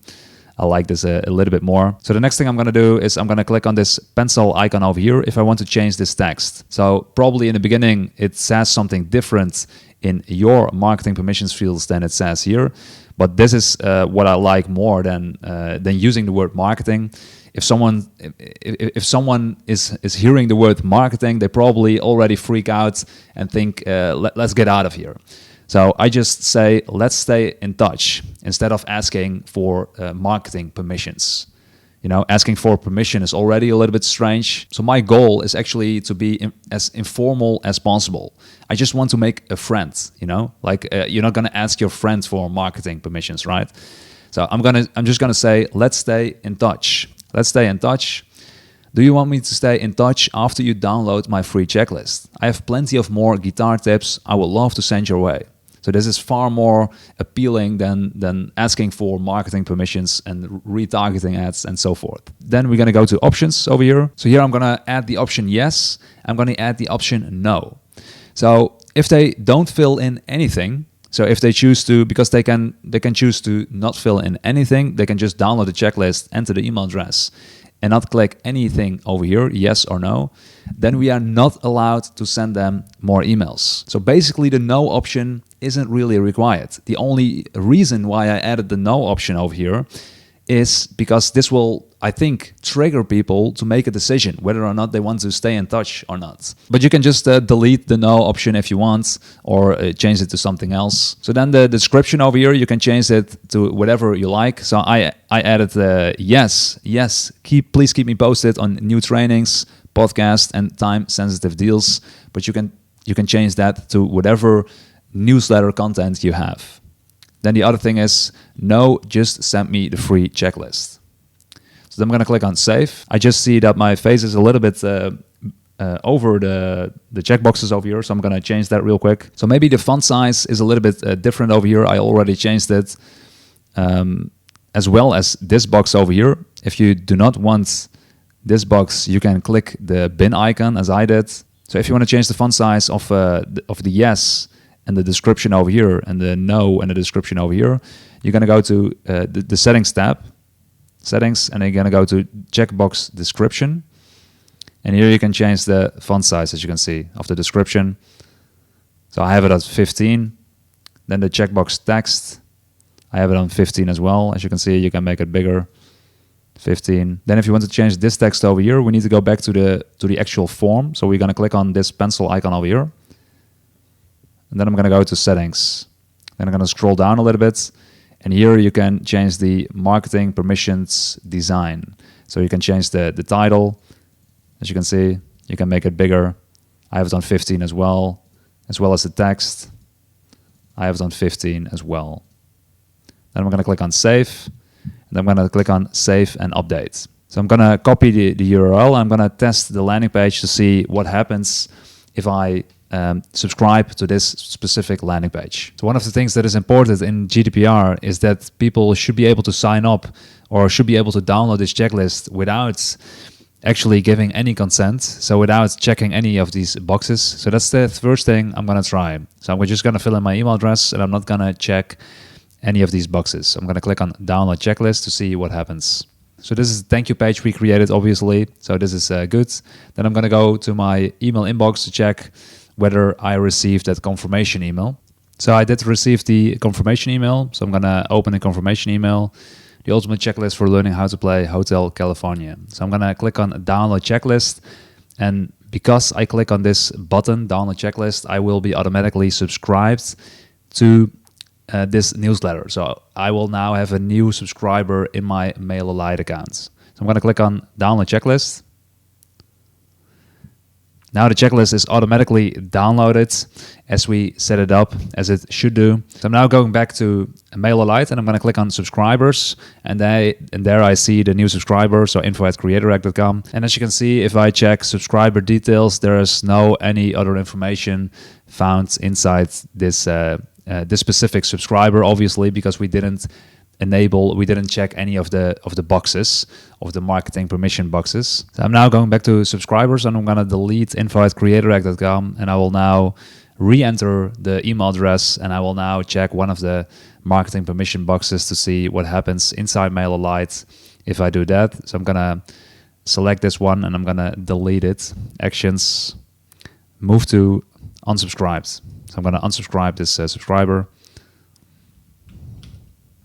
I like this a little bit more. So the next thing I'm going to do is I'm going to click on this pencil icon over here if I want to change this text. So probably in the beginning it says something different in your marketing permissions fields than it says here, but this is what I like more than using the word marketing. If someone is hearing the word marketing, they probably already freak out and think let's get out of here. So I just say let's stay in touch instead of asking for marketing permissions. You know, asking for permission is already a little bit strange. So my goal is actually to be as informal as possible. I just want to make a friend, you know, like you're not going to ask your friend for marketing permissions, right? So I'm just going to say, let's stay in touch. Let's stay in touch. Do you want me to stay in touch after you download my free checklist? I have plenty of more guitar tips I would love to send your way. So this is far more appealing than asking for marketing permissions and retargeting ads and so forth. Then we're going to go to options over here. So here I'm going to add the option yes. I'm going to add the option no. So if they don't fill in anything, so if they choose to, because they can choose to not fill in anything, they can just download the checklist, enter the email address. and not click anything over here, yes or no, then we are not allowed to send them more emails. So basically the no option isn't really required. The only reason why I added the no option over here is because this will, I think, trigger people to make a decision whether or not they want to stay in touch or not. But you can just delete the no option if you want, or change it to something else. So then the description over here, you can change it to whatever you like. So I added yes, please keep me posted on new trainings, podcast, and time-sensitive deals. But you can change that to whatever newsletter content you have. Then the other thing is, no, just send me the free checklist. So then I'm going to click on save. I just see that my face is a little bit over the checkboxes over here, so I'm going to change that real quick. So maybe the font size is a little bit different over here. I already changed it, as well as this box over here. If you do not want this box, you can click the bin icon as I did. So if you want to change the font size of the yes and the description over here, and the no and the description over here, you're going to go to the settings tab, settings, and then you're going to go to checkbox description. And here you can change the font size, as you can see, of the description. So I have it at 15. Then the checkbox text, I have it on 15 as well. As you can see, you can make it bigger, 15. Then if you want to change this text over here, we need to go back to the actual form. So we're going to click on this pencil icon over here. And then I'm going to go to settings. Then I'm going to scroll down a little bit. And here you can change the marketing permissions design. So you can change the title. As you can see, you can make it bigger. I have it on 15 as well as the text. I have it on 15 as well. Then I'm going to click on save. And I'm going to click on save and update. So I'm going to copy the URL. I'm going to test the landing page to see what happens if I subscribe to this specific landing page. So one of the things that is important in GDPR is that people should be able to sign up or should be able to download this checklist without actually giving any consent, so without checking any of these boxes. So that's the first thing I'm going to try. So I'm just going to fill in my email address, and I'm not going to check any of these boxes. I'm going to click on download checklist to see what happens. So this is the thank you page we created, obviously. So this is good. Then I'm going to go to my email inbox to check whether I received that confirmation email. So I did receive the confirmation email. So I'm going to open the confirmation email, the ultimate checklist for learning how to play Hotel California. So I'm going to click on download checklist. And because I click on this button, download checklist, I will be automatically subscribed to this newsletter. So I will now have a new subscriber in my MailerLite account. So I'm going to click on download checklist. Now the checklist is automatically downloaded as we set it up, as it should do. So I'm now going back to MailerLite, and I'm going to click on subscribers, and there I see the new subscriber, so info@creatorhack.com. And as you can see, if I check subscriber details, there is no any other information found inside this this specific subscriber, obviously, because we didn't check any of the boxes, of the marketing permission boxes. So I'm now going back to subscribers, and I'm going to delete info@creatorhack.com, and I will now re-enter the email address, and I will now check one of the marketing permission boxes to see what happens inside MailerLite if I do that. So I'm going to select this one, and I'm going to delete it. Actions, move to unsubscribed. So I'm going to unsubscribe this subscriber.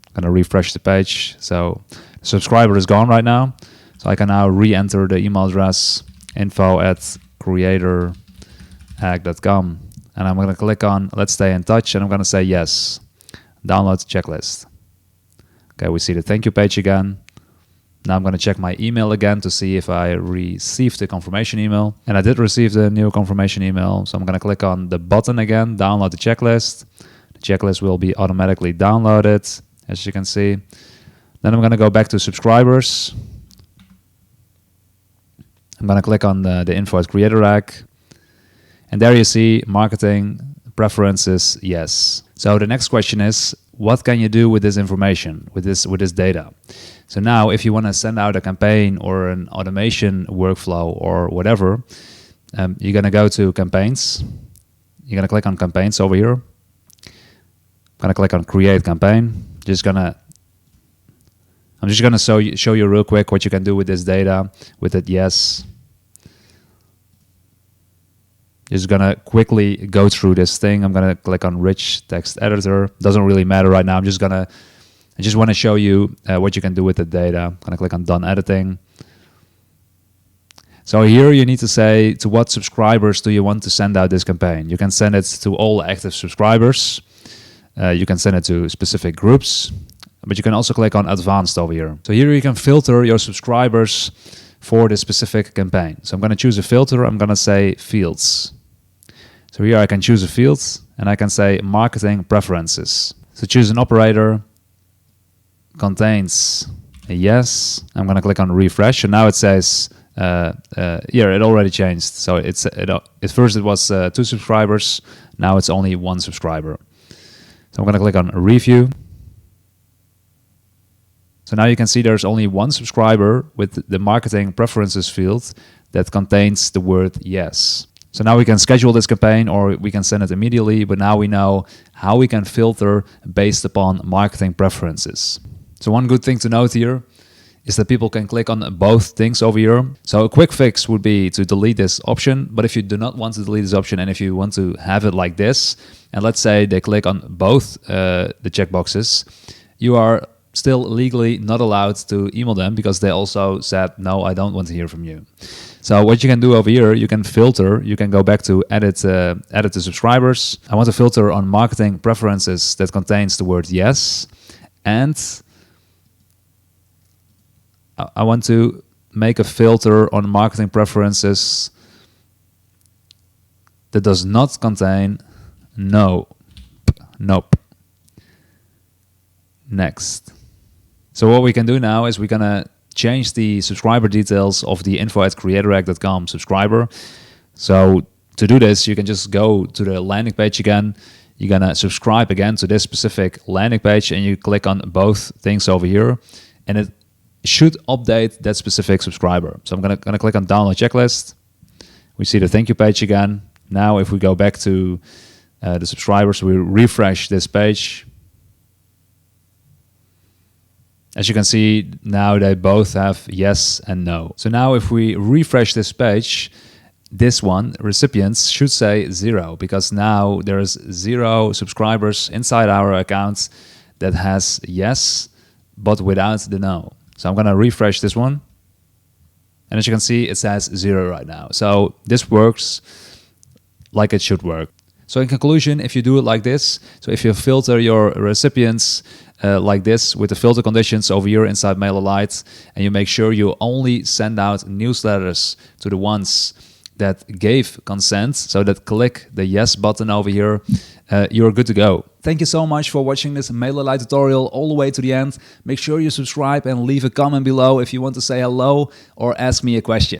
I'm going to refresh the page. So the subscriber is gone right now. So I can now re-enter the email address, info@creatorhack.com. And I'm going to click on let's stay in touch, and I'm going to say yes. Download checklist. Okay, we see the thank you page again. Now I'm going to check my email again to see if I received the confirmation email. And I did receive the new confirmation email. So I'm going to click on the button again, download the checklist. The checklist will be automatically downloaded, as you can see. Then I'm going to go back to subscribers. I'm going to click on the info@creatorhack. And there you see marketing preferences, yes. So the next question is, what can you do with this information, with this data? So now if you want to send out a campaign or an automation workflow or whatever, you're going to go to campaigns. You're going to click on campaigns over here. I'm going to click on create campaign. Just going to I'm just going to show you real quick what you can do with this data, with that yes. Just going to quickly go through this thing. I'm going to click on Rich Text Editor. Doesn't really matter right now. I just want to show you what you can do with the data. I'm going to click on Done Editing. So here you need to say to what subscribers do you want to send out this campaign. You can send it to all active subscribers. You can send it to specific groups, but you can also click on Advanced over here. So here you can filter your subscribers for this specific campaign. So I'm going to choose a filter. I'm going to say Fields. So here I can choose a field and I can say Marketing Preferences. So choose an operator, contains a yes. I'm going to click on Refresh, and now it says it already changed. So at first it was 2 subscribers, now it's only 1 subscriber. So I'm going to click on Review. So now you can see there's only 1 subscriber with the Marketing Preferences field that contains the word yes. So now we can schedule this campaign or we can send it immediately, but now we know how we can filter based upon marketing preferences. So one good thing to note here is that people can click on both things over here. So a quick fix would be to delete this option, but if you do not want to delete this option and if you want to have it like this, and let's say they click on both the checkboxes, you are still legally not allowed to email them because they also said, no, I don't want to hear from you. So what you can do over here, you can filter, you can go back to edit the subscribers. I want to filter on marketing preferences that contains the word yes. And I want to make a filter on marketing preferences that does not contain no. Nope. Next. So what we can do now is we're going to change the subscriber details of the info@creatorrec.com subscriber. So to do this, you can just go to the landing page again. You're going to subscribe again to this specific landing page and you click on both things over here and it should update that specific subscriber. So I'm going to click on Download Checklist. We see the thank you page again. Now if we go back to the subscribers, we refresh this page. As you can see, now they both have yes and no. So now if we refresh this page, this one, recipients, should say 0 because now there's 0 subscribers inside our account that has yes, but without the no. So I'm going to refresh this one. And as you can see, it says 0 right now. So this works like it should work. So in conclusion, if you do it like this, so if you filter your recipients like this with the filter conditions over here inside MailerLite, and you make sure you only send out newsletters to the ones that gave consent, so that click the yes button over here, you're good to go. Thank you so much for watching this MailerLite tutorial all the way to the end. Make sure you subscribe and leave a comment below if you want to say hello or ask me a question.